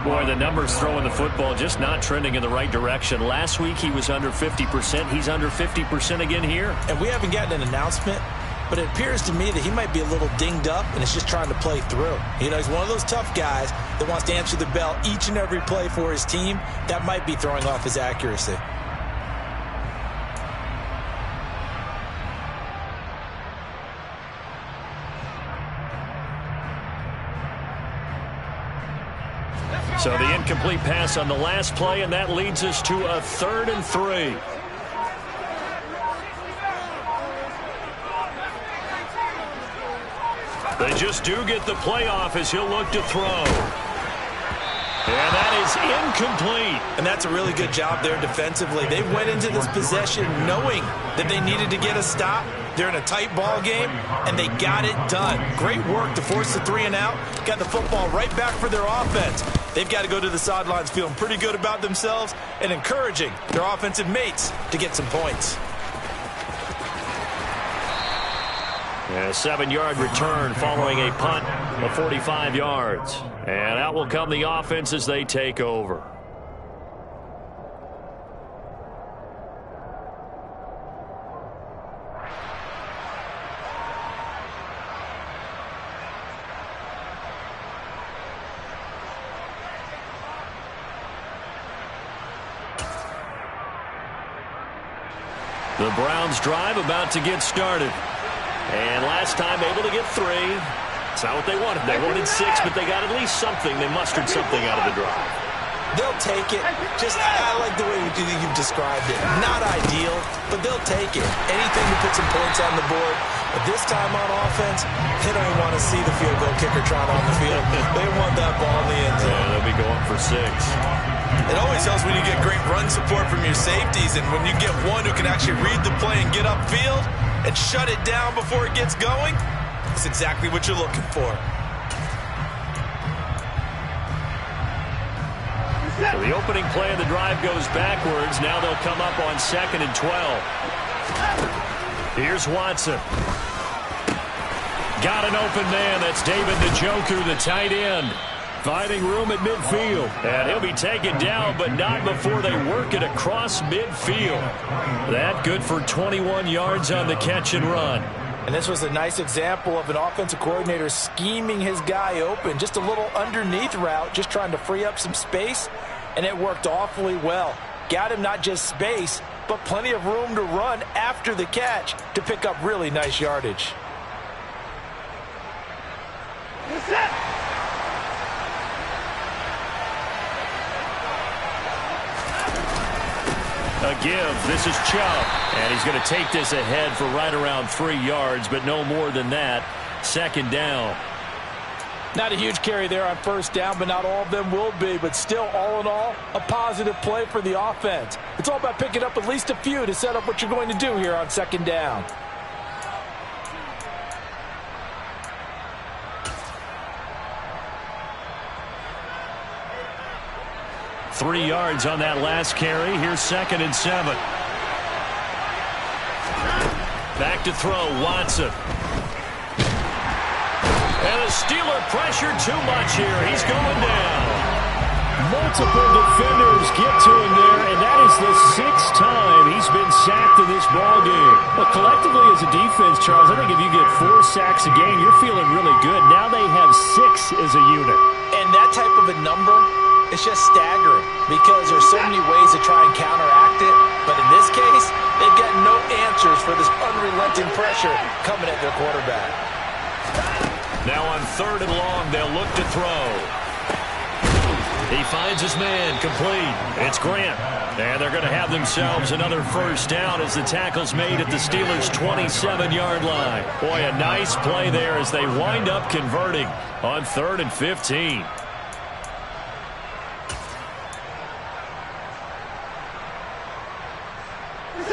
Boy, the numbers throwing the football just not trending in the right direction. Last week he was under 50%. He's under 50% again here. And we haven't gotten an announcement, but it appears to me that he might be a little dinged up and is just trying to play through. You know, he's one of those tough guys that wants to answer the bell each and every play for his team. That might be throwing off his accuracy. So the incomplete pass on the last play, and that leads us to a 3rd and 3. They just do get the playoff as he'll look to throw. And that is incomplete. And that's a really good job there defensively. They went into this possession knowing that they needed to get a stop. They're in a tight ball game, and they got it done. Great work to force the 3 and out. Got the football right back for their offense. They've got to go to the sidelines feeling pretty good about themselves and encouraging their offensive mates to get some points. A 7-yard return following a punt of 45 yards. And out will come the offense as they take over. The Browns drive about to get started. And last time able to get 3. It's not what they wanted. They wanted 6, but they got at least something. They mustered something out of the drive. They'll take it. Just, I like the way you've described it. Not ideal, but they'll take it. Anything to put some points on the board. But this time on offense, they don't even want to see the field goal kicker trot on the field. They want that ball in the end zone. Yeah, they'll be going for 6. It always helps when you get great run support from your safeties, and when you get one who can actually read the play and get upfield and shut it down before it gets going, That's exactly what you're looking for. So the opening play of the drive goes backwards. Now they'll come up on 2nd and 12. Here's Watson. Got an open man. That's David Njoku, the tight end. Finding room at midfield. And he'll be taken down, but not before they work it across midfield. That good for 21 yards on the catch and run. And this was a nice example of an offensive coordinator scheming his guy open. Just a little underneath route, just trying to free up some space. And it worked awfully well. Got him not just space, but plenty of room to run after the catch to pick up really nice yardage. A give. This is Chubb. And he's going to take this ahead for right around 3 yards, but no more than that. 2nd down. Not a huge carry there on 1st down, but not all of them will be. But still, all in all, a positive play for the offense. It's all about picking up at least a few to set up what you're going to do here on 2nd down. Three yards on that last carry. Here's 2nd and 7. Back to throw, Watson. And the Steeler pressure too much here. He's going down. Multiple defenders get to him there, and that is the 6th time he's been sacked in this ballgame. But collectively as a defense, Charles, I think if you get 4 sacks a game, you're feeling really good. Now they have 6 as a unit. And that type of a number, it's just staggering because there's so many ways to try and counteract it. But in this case, they've got no answers for this unrelenting pressure coming at their quarterback. Now on 3rd and long, they'll look to throw. He finds his man, complete. It's Grant. And they're going to have themselves another 1st down as the tackle's made at the Steelers' 27-yard line. Boy, a nice play there as they wind up converting on 3rd and 15.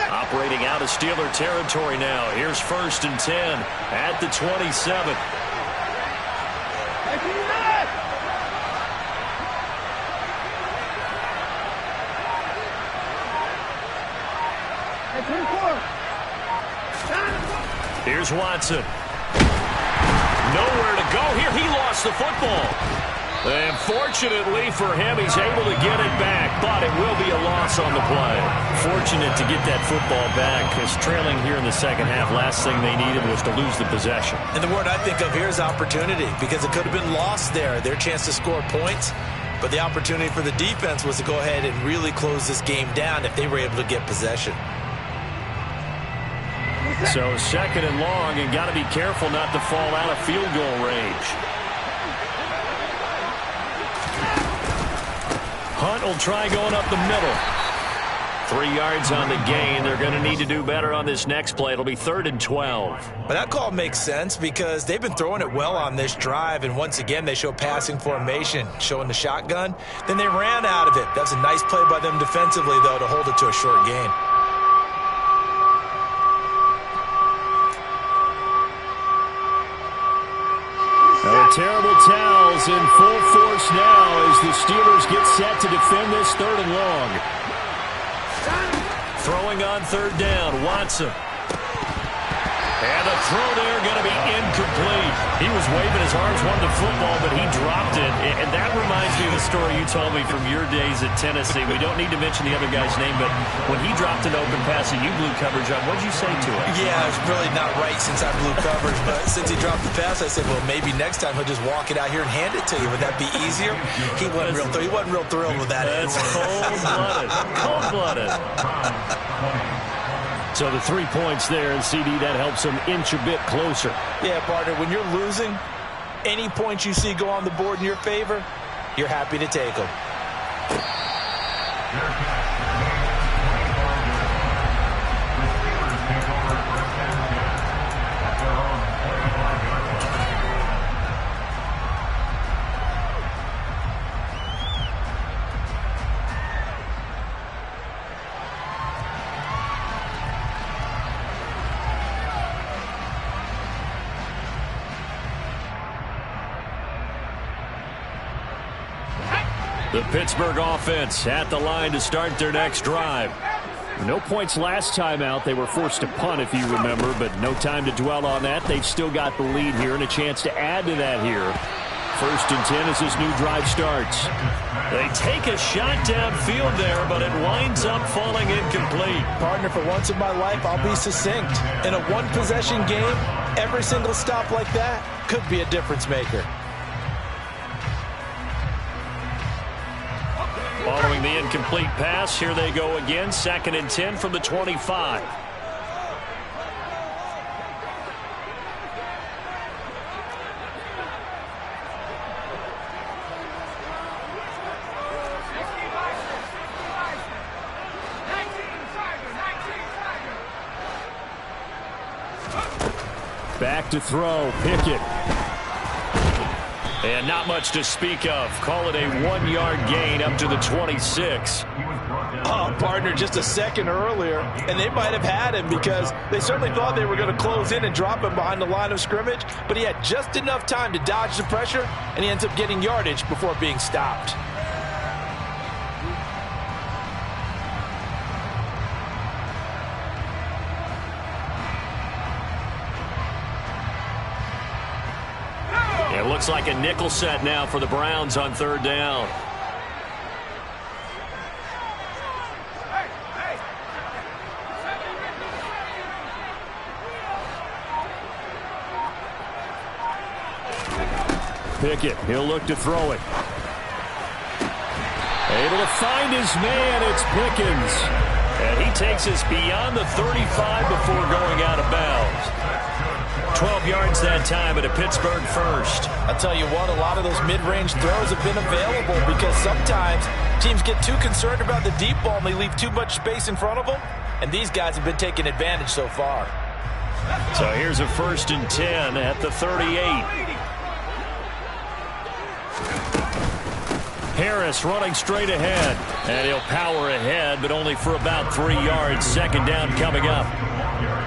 Operating out of Steeler territory now. Here's 1st and 10 at the 27. Here's Watson. Nowhere to go here. He lost the football. And fortunately for him, he's able to get it back, but it will be a loss on the play. Fortunate to get that football back, because trailing here in the 2nd half, last thing they needed was to lose the possession. And the word I think of here is opportunity, because it could have been lost there, their chance to score points. But the opportunity for the defense was to go ahead and really close this game down if they were able to get possession. So 2nd and long, and got to be careful not to fall out of field goal range. Hunt will try going up the middle. 3 yards on the gain. They're going to need to do better on this next play. It'll be 3rd and 12. But that call makes sense because they've been throwing it well on this drive, and once again they show passing formation, showing the shotgun. Then they ran out of it. That's a nice play by them defensively, though, to hold it to a short gain. Terrible towels in full force now as the Steelers get set to defend this 3rd and long. Throwing on 3rd down, Watson. And the throw there going to be incomplete. He was waving his arms, wanted the football, but he dropped it. And that reminds me of the story you told me from your days at Tennessee. We don't need to mention the other guy's name, but when he dropped an open pass and you blew coverage on, what did you say to him? Yeah, it's really not right since I blew coverage, but since he dropped the pass, I said, well, maybe next time he'll just walk it out here and hand it to you. Would that be easier? He wasn't real thrilled with that. That's cold-blooded. Cold-blooded. So the 3 points there, and CD, that helps them inch a bit closer. Yeah, partner, when you're losing, any points you see go on the board in your favor, you're happy to take them. The Pittsburgh offense at the line to start their next drive. No points last time out. They were forced to punt, if you remember, but no time to dwell on that. They've still got the lead here and a chance to add to that here. 1st and 10 as this new drive starts. They take a shot downfield there, but it winds up falling incomplete. Partner, for once in my life, I'll be succinct. In a one-possession game, every single stop like that could be a difference maker. Following the incomplete pass, here they go again. 2nd and 10 from the 25. Back to throw, Pickett. And not much to speak of. Call it a 1-yard gain up to the 26. Oh, partner, just a second earlier, and they might have had him because they certainly thought they were going to close in and drop him behind the line of scrimmage, but he had just enough time to dodge the pressure, and he ends up getting yardage before being stopped. It looks like a nickel set now for the Browns on 3rd down. Pickett, he'll look to throw it. Able to find his man, it's Pickens. And he takes us beyond the 35 before going out of bounds. 12 yards that time at a Pittsburgh first. I'll tell you what, a lot of those mid-range throws have been available because sometimes teams get too concerned about the deep ball and they leave too much space in front of them, and these guys have been taking advantage so far. So here's a 1st and 10 at the 38. Harris running straight ahead, and he'll power ahead, but only for about 3 yards. 2nd down coming up.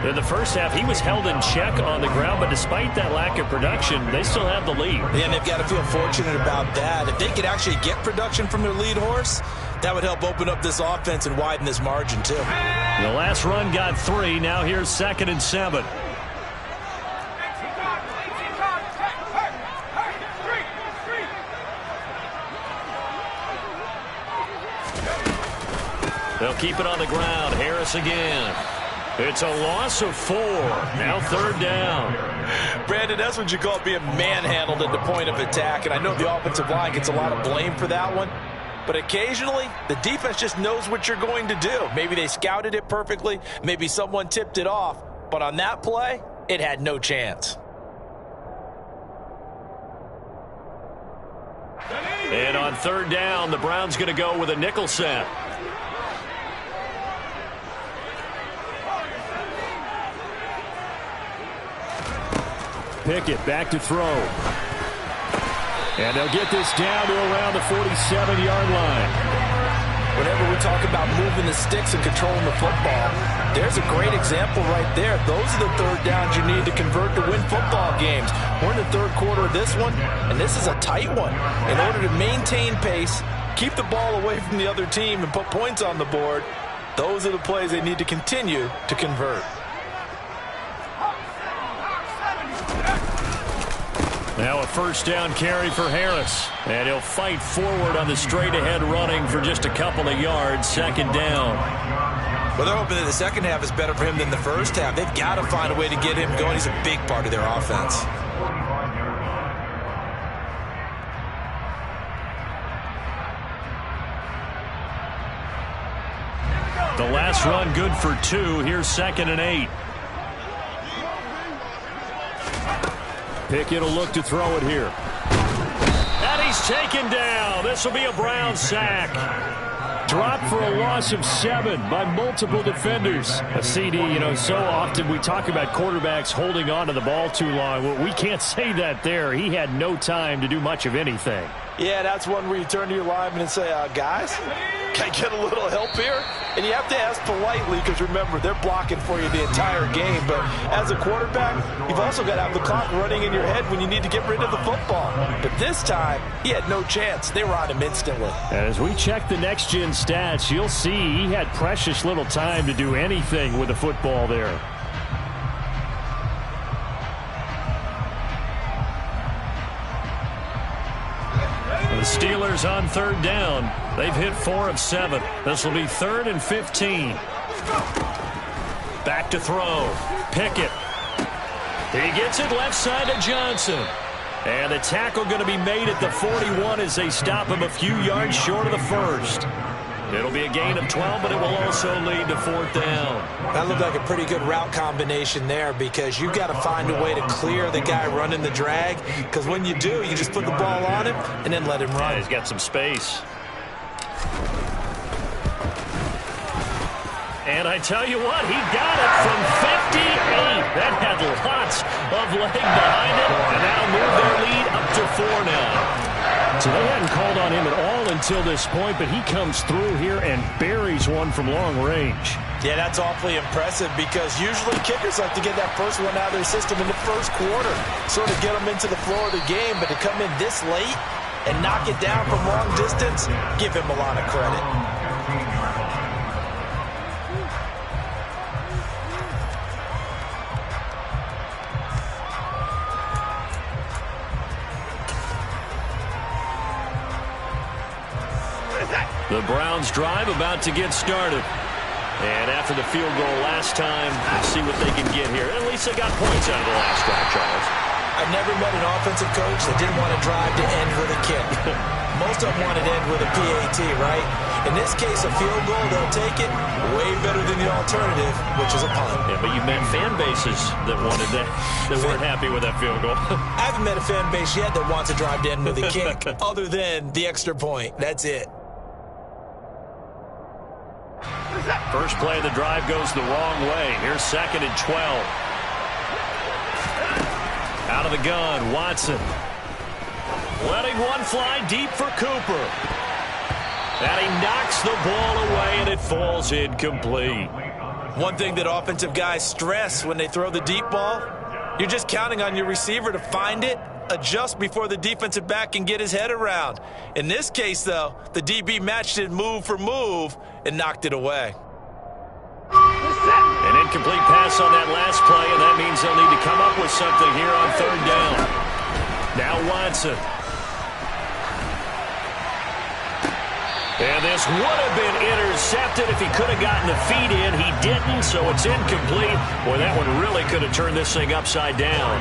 In the first half, he was held in check on the ground, but despite that lack of production, they still have the lead. Yeah, and they've got to feel fortunate about that. If they could actually get production from their lead horse, that would help open up this offense and widen this margin, too. The last run got 3. Now here's 2nd and 7. They'll keep it on the ground. Harris again. It's a loss of 4. Now 3rd down. Brandon, that's what you call being manhandled at the point of attack. And I know the offensive line gets a lot of blame for that one. But occasionally, the defense just knows what you're going to do. Maybe they scouted it perfectly. Maybe someone tipped it off. But on that play, it had no chance. And on 3rd down, the Browns going to go with a nickel set. Pickett back to throw. And they'll get this down to around the 47-yard line. Whenever we talk about moving the sticks and controlling the football, there's a great example right there. Those are the 3rd downs you need to convert to win football games. We're in the 3rd quarter of this one, and this is a tight one. In order to maintain pace, keep the ball away from the other team, and put points on the board, those are the plays they need to continue to convert. Now a 1st down carry for Harris. And he'll fight forward on the straight-ahead running for just a couple of yards. 2nd down. Well, they're hoping that the second half is better for him than the first half. They've got to find a way to get him going. He's a big part of their offense. The last run good for 2. Here's 2nd and 8. Pickett will look to throw it here. And he's taken down. This will be a Brown sack. Dropped for a loss of 7 by multiple defenders. A CD, you know, so often we talk about quarterbacks holding on to the ball too long. Well, we can't say that there. He had no time to do much of anything. Yeah, that's one where you turn to your lineman and say, guys, Can I get a little help here? And you have to ask politely because, remember, they're blocking for you the entire game. But as a quarterback, you've also got to have the clock running in your head when you need to get rid of the football. But this time, he had no chance. They were on him instantly. As we check the next-gen stats, you'll see he had precious little time to do anything with the football there. The Steelers on third down. They've hit 4 of 7. This will be 3rd and 15. Back to throw. Pickett. He gets it left side to Johnson. And the tackle going to be made at the 41 as they stop him a few yards short of the first. It'll be a gain of 12, but it will also lead to 4th down. That looked like a pretty good route combination there because you've got to find a way to clear the guy running the drag, because when you do, you just put the ball on him and then let him run. Yeah, he's got some space. And I tell you what, he got it from 58. That had lots of leg behind it, and that'll move their lead up to 4 now. So they hadn't called on him at all until this point, but he comes through here and buries one from long range. Yeah, that's awfully impressive because usually kickers like to get that first one out of their system in the first quarter, sort of get them into the flow of the game, but to come in this late and knock it down from long distance, give him a lot of credit. The Browns drive about to get started. And after the field goal last time, let's see what they can get here. At least they got points out of the last drive, Charles. I've never met an offensive coach that didn't want to drive to end with a kick. Most of them want to end with a PAT, right? In this case, a field goal, they'll take it way better than the alternative, which is a punt. Yeah, but you've met fan bases that wanted that, that weren't happy with that field goal. I haven't met a fan base yet that wants to drive to end with a kick, other than the extra point. That's it. First play of the drive goes the wrong way. Here's 2nd and 12. Out of the gun, Watson. Letting one fly deep for Cooper. And he knocks the ball away, and it falls incomplete. One thing that offensive guys stress when they throw the deep ball, you're just counting on your receiver to find it, adjust before the defensive back can get his head around. In this case, though, the DB matched it move for move and knocked it away. An incomplete pass on that last play, and that means they'll need to come up with something here on 3rd down. Now Watson. And this would have been intercepted if he could have gotten the feet in. He didn't, so it's incomplete. Boy, that one really could have turned this thing upside down.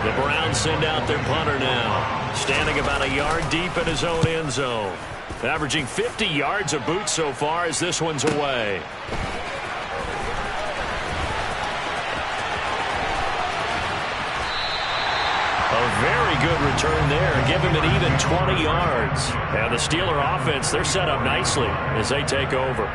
The Browns send out their punter now, standing about a yard deep in his own end zone. Averaging 50 yards a boot so far as this one's away. A very good return there. Give him an even 20 yards. And the Steeler offense, they're set up nicely as they take over.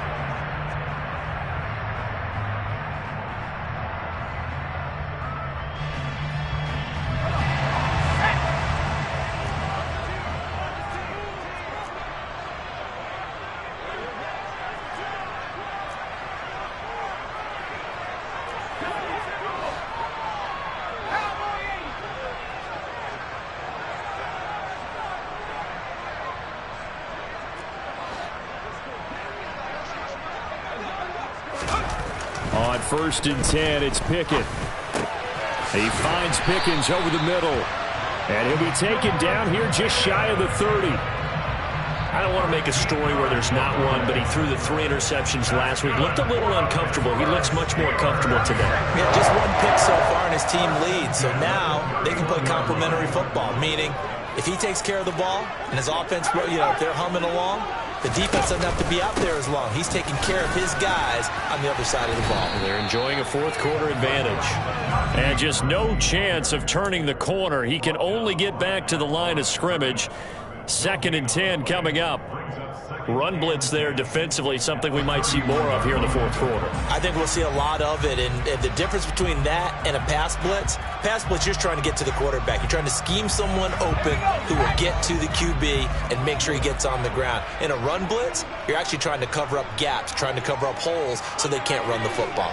On 1st and 10, it's Pickett. He finds Pickens over the middle. And he'll be taken down here just shy of the 30. I don't want to make a story where there's not one, but he threw the 3 interceptions last week. Looked a little uncomfortable. He looks much more comfortable today. Yeah, just 1 pick so far and his team leads. So now they can play complementary football, meaning if he takes care of the ball and his offense, if they're humming along, the defense doesn't have to be out there as long. He's taking care of his guys on the other side of the ball. And they're enjoying a 4th quarter advantage. And just no chance of turning the corner. He can only get back to the line of scrimmage. 2nd and 10 coming up. run blitz there defensively, something we might see more of here in the fourth quarter. I think we'll see a lot of it, and the difference between that and a pass blitz, you're just trying to get to the quarterback. You're trying to scheme someone open who will get to the QB and make sure he gets on the ground. In a run blitz, you're actually trying to cover up gaps, trying to cover up holes so they can't run the football.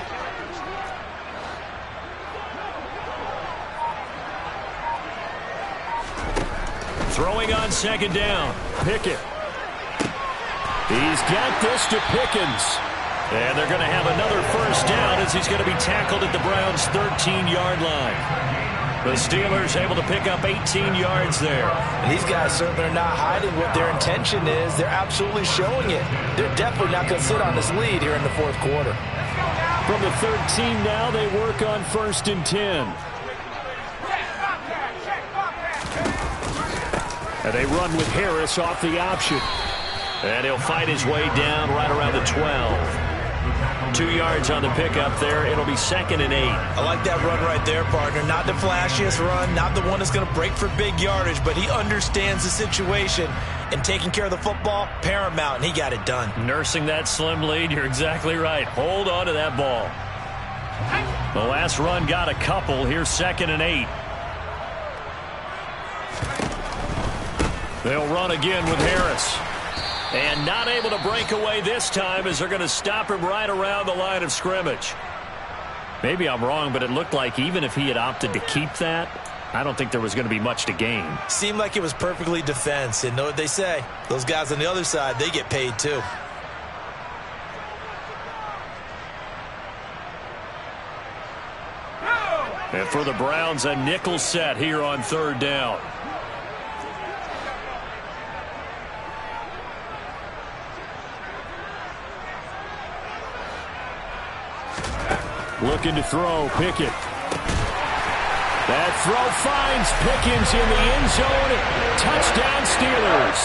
Throwing on second down, Pickett. He's got this to Pickens. And they're going to have another first down as he's going to be tackled at the Browns' 13-yard line. The Steelers able to pick up 18 yards there. And these guys certainly are not hiding what their intention is. They're absolutely showing it. They're definitely not going to sit on this lead here in the fourth quarter. From the 13 now, they work on 1st and 10. And they run with Harris off the option. And he'll fight his way down right around the 12. 2 yards on the pickup there. It'll be 2nd and 8. I like that run right there, partner. Not the flashiest run, not the one that's going to break for big yardage, but he understands the situation. And taking care of the football, paramount, and he got it done. Nursing that slim lead, you're exactly right. Hold on to that ball. The last run got a couple. Here's 2nd and 8. They'll run again with Harris. And not able to break away this time as they're going to stop him right around the line of scrimmage. Maybe I'm wrong, but it looked like even if he had opted to keep that, I don't think there was going to be much to gain. Seemed like it was perfectly defense. And know what they say? Those guys on the other side, they get paid too. And for the Browns, a nickel set here on 3rd down. Looking to throw, Pickett. That throw finds Pickens in the end zone. Touchdown, Steelers.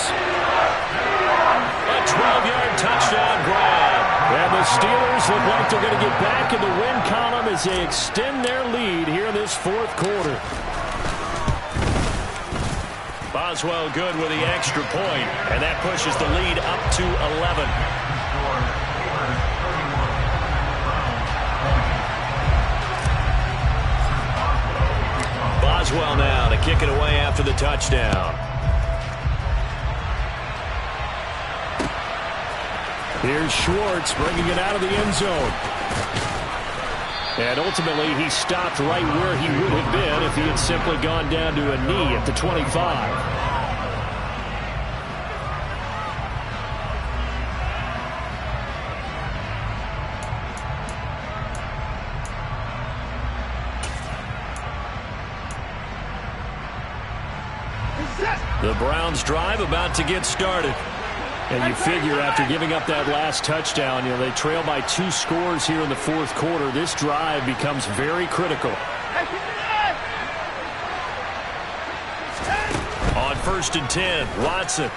A 12-yard touchdown grab. And the Steelers look like they're going to get back in the win column as they extend their lead here in this fourth quarter. Boswell good with the extra point, and that pushes the lead up to 11. Boswell now to kick it away after the touchdown. Here's Schwartz bringing it out of the end zone. And ultimately, he stopped right where he would have been if he had simply gone down to a knee at the 25. The Browns drive about to get started. And you figure after giving up that last touchdown, they trail by 2 scores here in the fourth quarter. This drive becomes very critical. On 1st and 10, Watson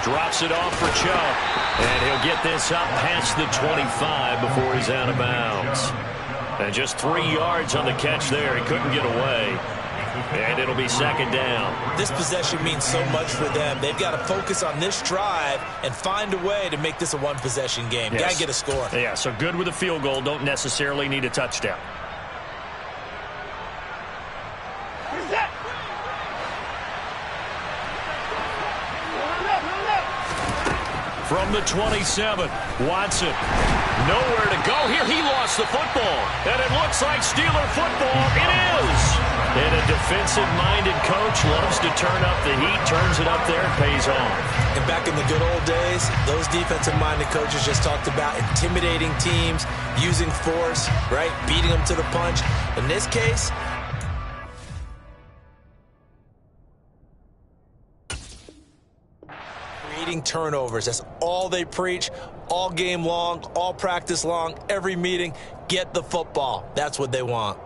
drops it off for Chubb. And he'll get this up past the 25 before he's out of bounds. And just 3 yards on the catch there. He couldn't get away. And it'll be 2nd down. This possession means so much for them. They've got to focus on this drive and find a way to make this a one-possession game. Yes. Got to get a score. Yeah, so good with a field goal. Don't necessarily need a touchdown. From the 27, Watson. Nowhere to go here. He lost the football. And it looks like Steeler football. It is. And a defensive-minded coach loves to turn up the heat, turns it up there, and pays off. And back in the good old days, those defensive-minded coaches just talked about intimidating teams, using force, right, beating them to the punch. In this case, creating turnovers. That's all they preach, all game long, all practice long, every meeting. Get the football. That's what they want.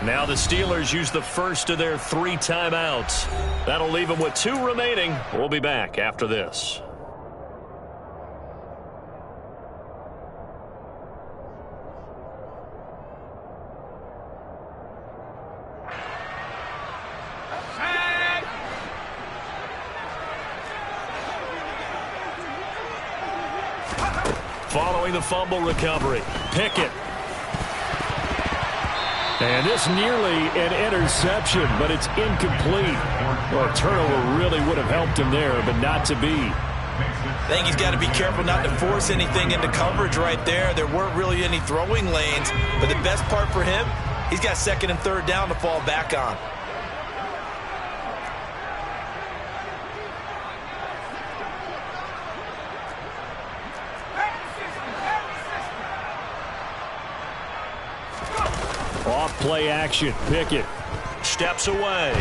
Now the Steelers use the first of their 3 timeouts. That'll leave them with 2 remaining. We'll be back after this. Following the fumble recovery, Pickett. And this nearly an interception, but it's incomplete. Well, a turnover really would have helped him there, but not to be. I think he's got to be careful not to force anything into coverage right there. There weren't really any throwing lanes, but the best part for him, he's got 2nd and 3rd down to fall back on. Off-play action. Pickett steps away.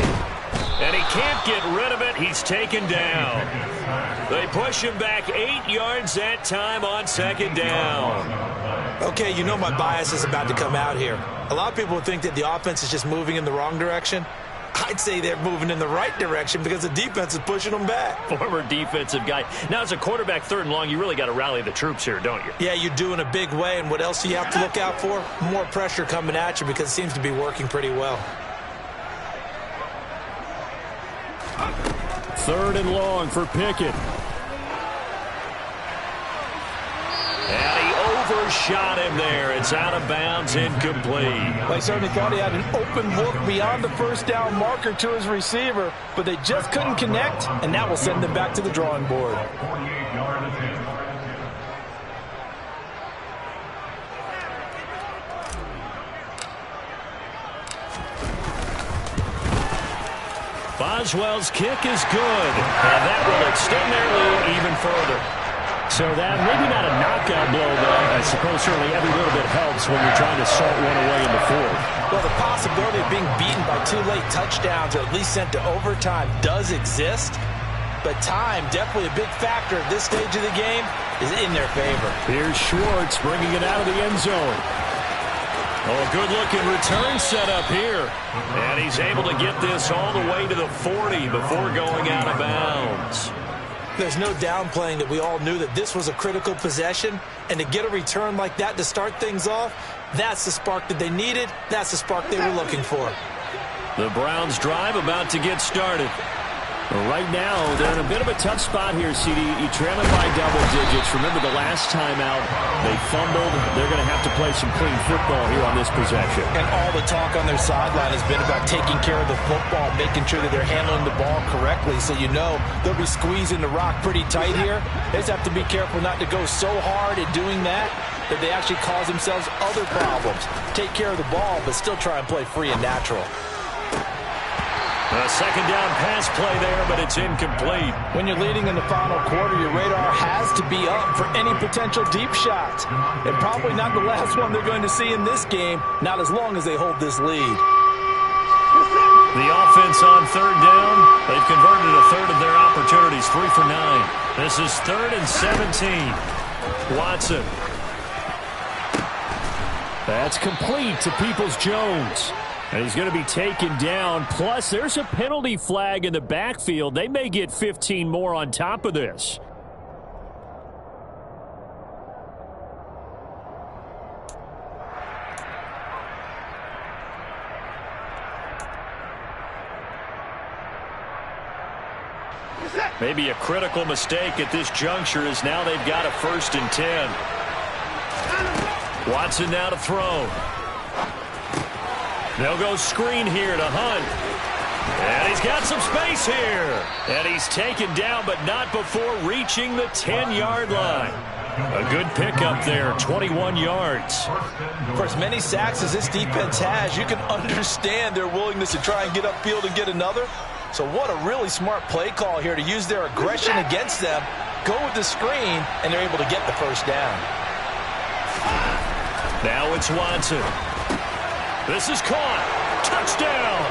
And he can't get rid of it. He's taken down. They push him back 8 yards that time on 2nd down. Okay, you know my bias is about to come out here. A lot of people would think that the offense is just moving in the wrong direction. I'd say they're moving in the right direction because the defense is pushing them back. Former defensive guy. Now, as a quarterback 3rd and long, you really got to rally the troops here, don't you? Yeah, you do in a big way. And what else do you have to look out for? More pressure coming at you because it seems to be working pretty well. 3rd and long for Pickett. And he overshot him there. It's out of bounds, incomplete. They certainly thought he had an open look beyond the 1st down marker to his receiver, but they just couldn't connect, and that will send them back to the drawing board. Boswell's kick is good, and that will extend their lead even further. So that maybe not a knockout blow, but I suppose certainly every little bit helps when you're trying to salt one away in the 4th. Well, the possibility of being beaten by 2 late touchdowns or at least sent to overtime does exist, but time, definitely a big factor at this stage of the game, is in their favor. Here's Schwartz bringing it out of the end zone. Oh, good-looking return set up here. And he's able to get this all the way to the 40 before going out of bounds. There's no downplaying that we all knew that this was a critical possession, and to get a return like that to start things off, that's the spark that they needed. That's the spark they were looking for. The Browns drive about to get started. Right now, they're in a bit of a tough spot here, CD. You trail it by double digits. Remember the last time out, they fumbled. They're going to have to play some clean football here on this possession. And all the talk on their sideline has been about taking care of the football, making sure that they're handling the ball correctly. So you know they'll be squeezing the rock pretty tight here. They just have to be careful not to go so hard at doing that they actually cause themselves other problems. Take care of the ball, but still try and play free and natural. A 2nd down pass play there, but it's incomplete. When you're leading in the final quarter, your radar has to be up for any potential deep shots. And probably not the last one they're going to see in this game, not as long as they hold this lead. The offense on 3rd down. They've converted a 1/3 of their opportunities, 3 for 9. This is 3rd and 17. Watson. That's complete to Peoples-Jones. And he's going to be taken down. Plus, there's a penalty flag in the backfield. They may get 15 more on top of this. Maybe a critical mistake at this juncture as now they've got a 1st and 10. Watson now to throw. They'll go screen here to Hunt. And he's got some space here. And he's taken down, but not before reaching the 10-yard line. A good pickup there, 21 yards. For as many sacks as this defense has, you can understand their willingness to try and get upfield and get another. So what a really smart play call here to use their aggression against them, go with the screen, and they're able to get the 1st down. Now it's Watson. This is caught. Touchdown.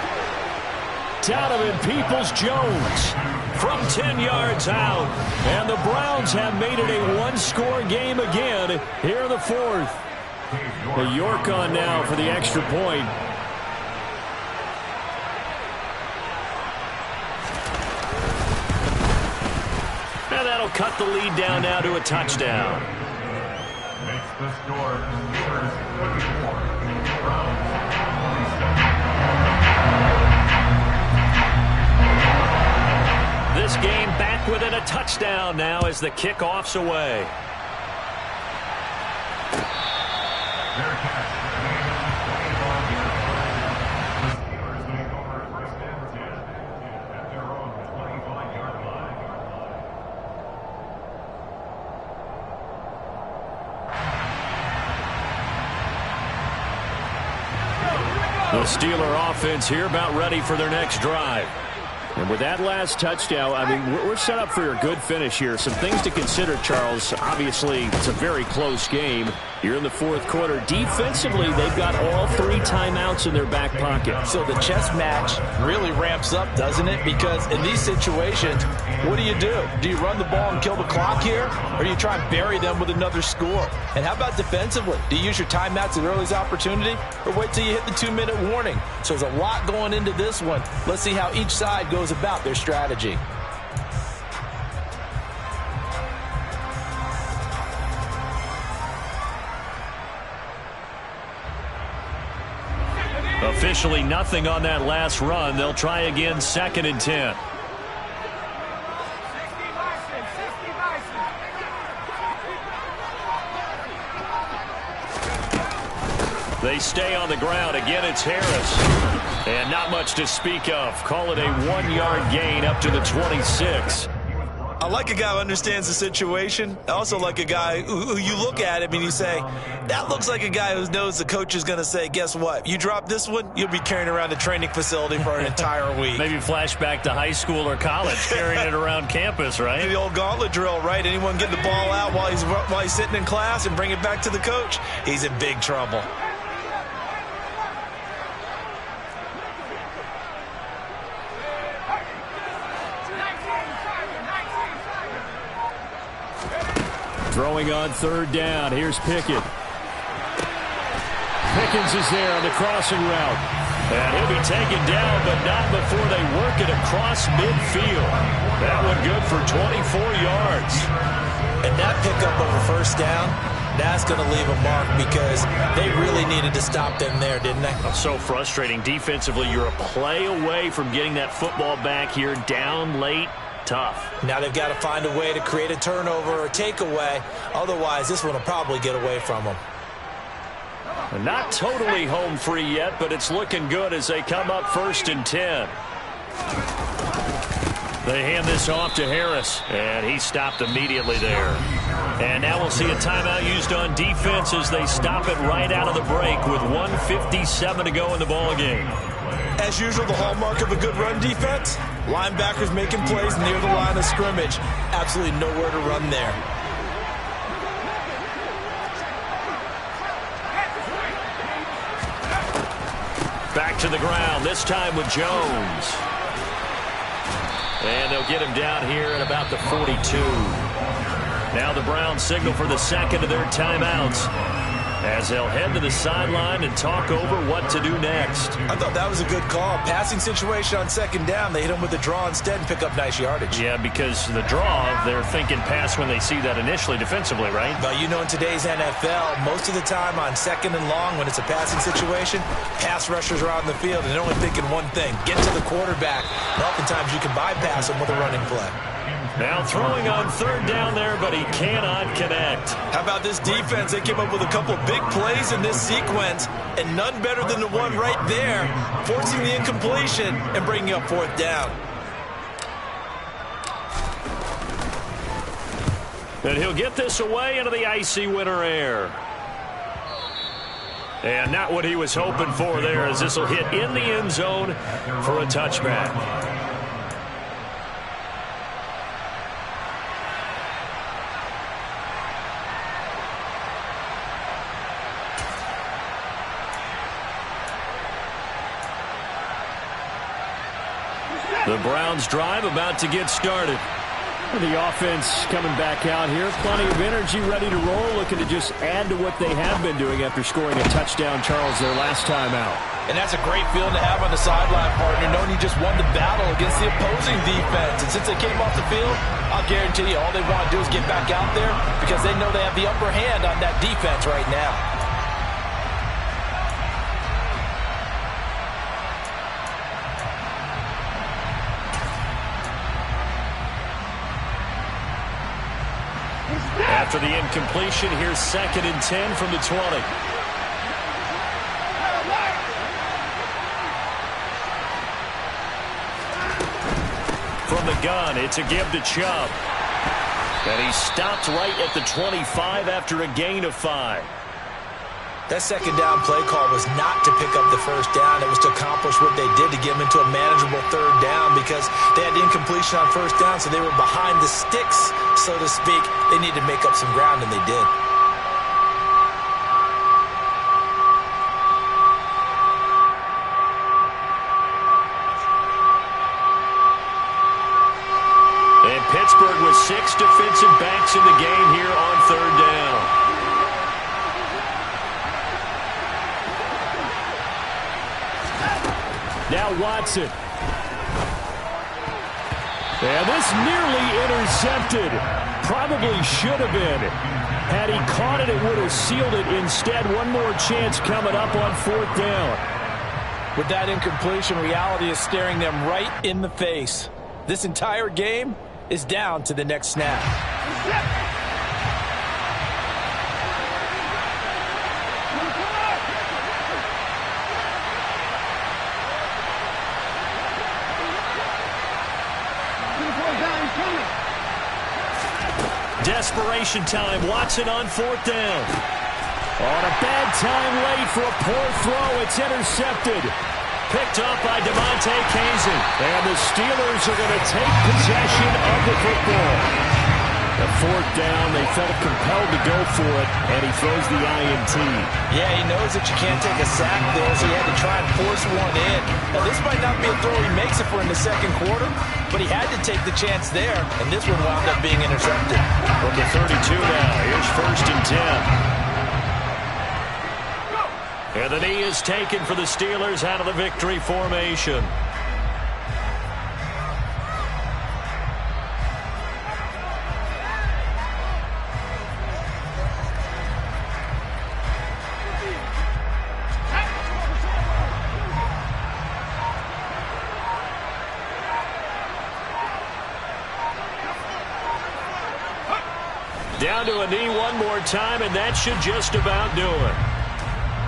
Donovan Peoples-Jones from 10 yards out. And the Browns have made it a 1-score game again here in the 4th. The York on now for the extra point. And that'll cut the lead down now to a touchdown. Makes the score first 34. This game back within a touchdown now as the kickoff's away. The Steeler offense here about ready for their next drive. And with that last touchdown, I mean, we're set up for a good finish here. Some things to consider, Charles. Obviously, it's a very close game. You're in the fourth quarter. Defensively, they've got all 3 timeouts in their back pocket. So the chess match really ramps up, doesn't it? Because in these situations, what do? Do you run the ball and kill the clock here? Or do you try and bury them with another score? And how about defensively? Do you use your timeouts at earliest opportunity? Or wait till you hit the 2-minute warning? So there's a lot going into this one. Let's see how each side goes about their strategy. Officially nothing on that last run. They'll try again, 2nd and 10. They stay on the ground. Again, it's Harris. And not much to speak of. Call it a 1-yard gain up to the 26. I like a guy who understands the situation. I also like a guy who you look at him and you say, that looks like a guy who knows the coach is going to say, guess what? You drop this one, you'll be carrying around the training facility for an entire week. Maybe flashback to high school or college, carrying it around campus, right? The old gauntlet drill, right? Anyone get the ball out while he's sitting in class and bring it back to the coach, he's in big trouble. Throwing on 3rd down. Here's Pickett. Pickens is there on the crossing route. And he'll be taken down, but not before they work it across midfield. That one good for 24 yards. And that pickup of a 1st down, that's going to leave a mark because they really needed to stop them there, didn't they? So frustrating. Defensively, you're a play away from getting that football back here, down late. Tough. Now they've got to find a way to create a turnover or takeaway. Otherwise, this one will probably get away from them. Not totally home free yet, but it's looking good as they come up 1st and 10. They hand this off to Harris, and he stopped immediately there. And now we'll see a timeout used on defense as they stop it right out of the break with 1:57 to go in the ballgame. As usual, the hallmark of a good run defense, linebackers making plays near the line of scrimmage. Absolutely nowhere to run there. Back to the ground, this time with Jones. And they'll get him down here at about the 42. Now the Browns signal for the 2nd of their timeouts as they'll head to the sideline and talk over what to do next. I thought that was a good call. Passing situation on 2nd down. They hit him with the draw instead and pick up nice yardage. Yeah, because the draw, they're thinking pass when they see that initially defensively, right? But you know in today's NFL, most of the time on 2nd and long when it's a passing situation, pass rushers are out in the field and they're only thinking one thing, get to the quarterback. And oftentimes you can bypass them with a running play. Now throwing on 3rd down there, but he cannot connect. How about this defense? They came up with a couple of big plays in this sequence, and none better than the one right there, forcing the incompletion and bringing up 4th down. And he'll get this away into the icy winter air. And not what he was hoping for there, as this will hit in the end zone for a touchback. The Browns drive about to get started. The offense coming back out here. Plenty of energy, ready to roll, looking to just add to what they have been doing after scoring a touchdown, Charles, their last time out. And that's a great feeling to have on the sideline, partner, knowing you just won the battle against the opposing defense. And since they came off the field, I'll guarantee you all they want to do is get back out there because they know they have the upper hand on that defense right now. After the incompletion, here's 2nd and 10 from the 20. From the gun, it's a give to Chubb. And he stopped right at the 25 after a gain of 5. That second down play call was not to pick up the first down. It was to accomplish what they did, to get them into a manageable third down because they had the incompletion on first down, so they were behind the sticks, so to speak. They needed to make up some ground, and they did. And Pittsburgh with 6 defensive backs in the game here on third down. Now Watson. And this nearly intercepted. Probably should have been. Had he caught it, it would have sealed it. Instead, one more chance coming up on 4th down. With that incompletion, reality is staring them right in the face. This entire game is down to the next snap. Desperation time. Watson on 4th down. On a bad time late for a poor throw. It's intercepted. Picked up by Devontae Kazin. And the Steelers are going to take possession of the football. At 4th down, they felt compelled to go for it, and he throws the INT. Yeah, he knows that you can't take a sack there, so he had to try and force one in. Now, this might not be a throw he makes it for in the second quarter, but he had to take the chance there, and this one wound up being intercepted. From the 32 now, here's 1st and 10. And the knee is taken for the Steelers out of the victory formation. Down to a knee one more time, and that should just about do it.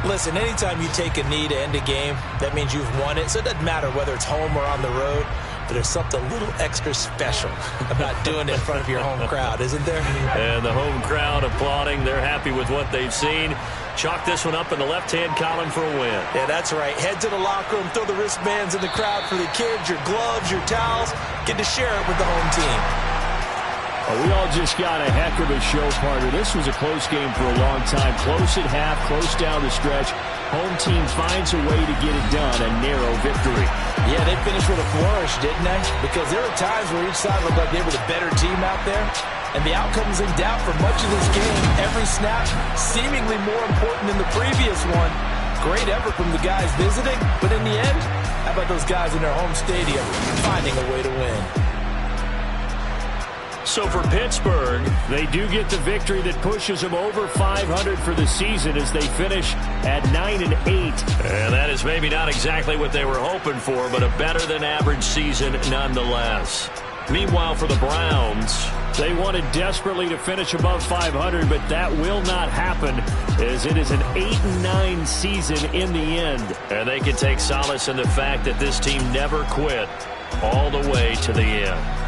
Listen, anytime you take a knee to end a game, that means you've won it. So it doesn't matter whether it's home or on the road, but there's something a little extra special about doing it in front of your home crowd, isn't there? And the home crowd applauding. They're happy with what they've seen. Chalk this one up in the left-hand column for a win. Yeah, that's right. Head to the locker room, throw the wristbands in the crowd for the kids, your gloves, your towels. Get to share it with the home team. Oh, we all just got a heck of a show, partner. This was a close game for a long time. Close at half, close down the stretch. Home team finds a way to get it done, a narrow victory. Yeah, they finished with a flourish, didn't they? Because there were times where each side looked like they were the better team out there. And the outcome was in doubt for much of this game. Every snap seemingly more important than the previous one. Great effort from the guys visiting, but in the end, how about those guys in their home stadium finding a way to win? So for Pittsburgh, they do get the victory that pushes them over 500 for the season as they finish at 9-8. And that is maybe not exactly what they were hoping for, but a better-than-average season nonetheless. Meanwhile, for the Browns, they wanted desperately to finish above 500, but that will not happen as it is an 8-9 season in the end. And they can take solace in the fact that this team never quit all the way to the end.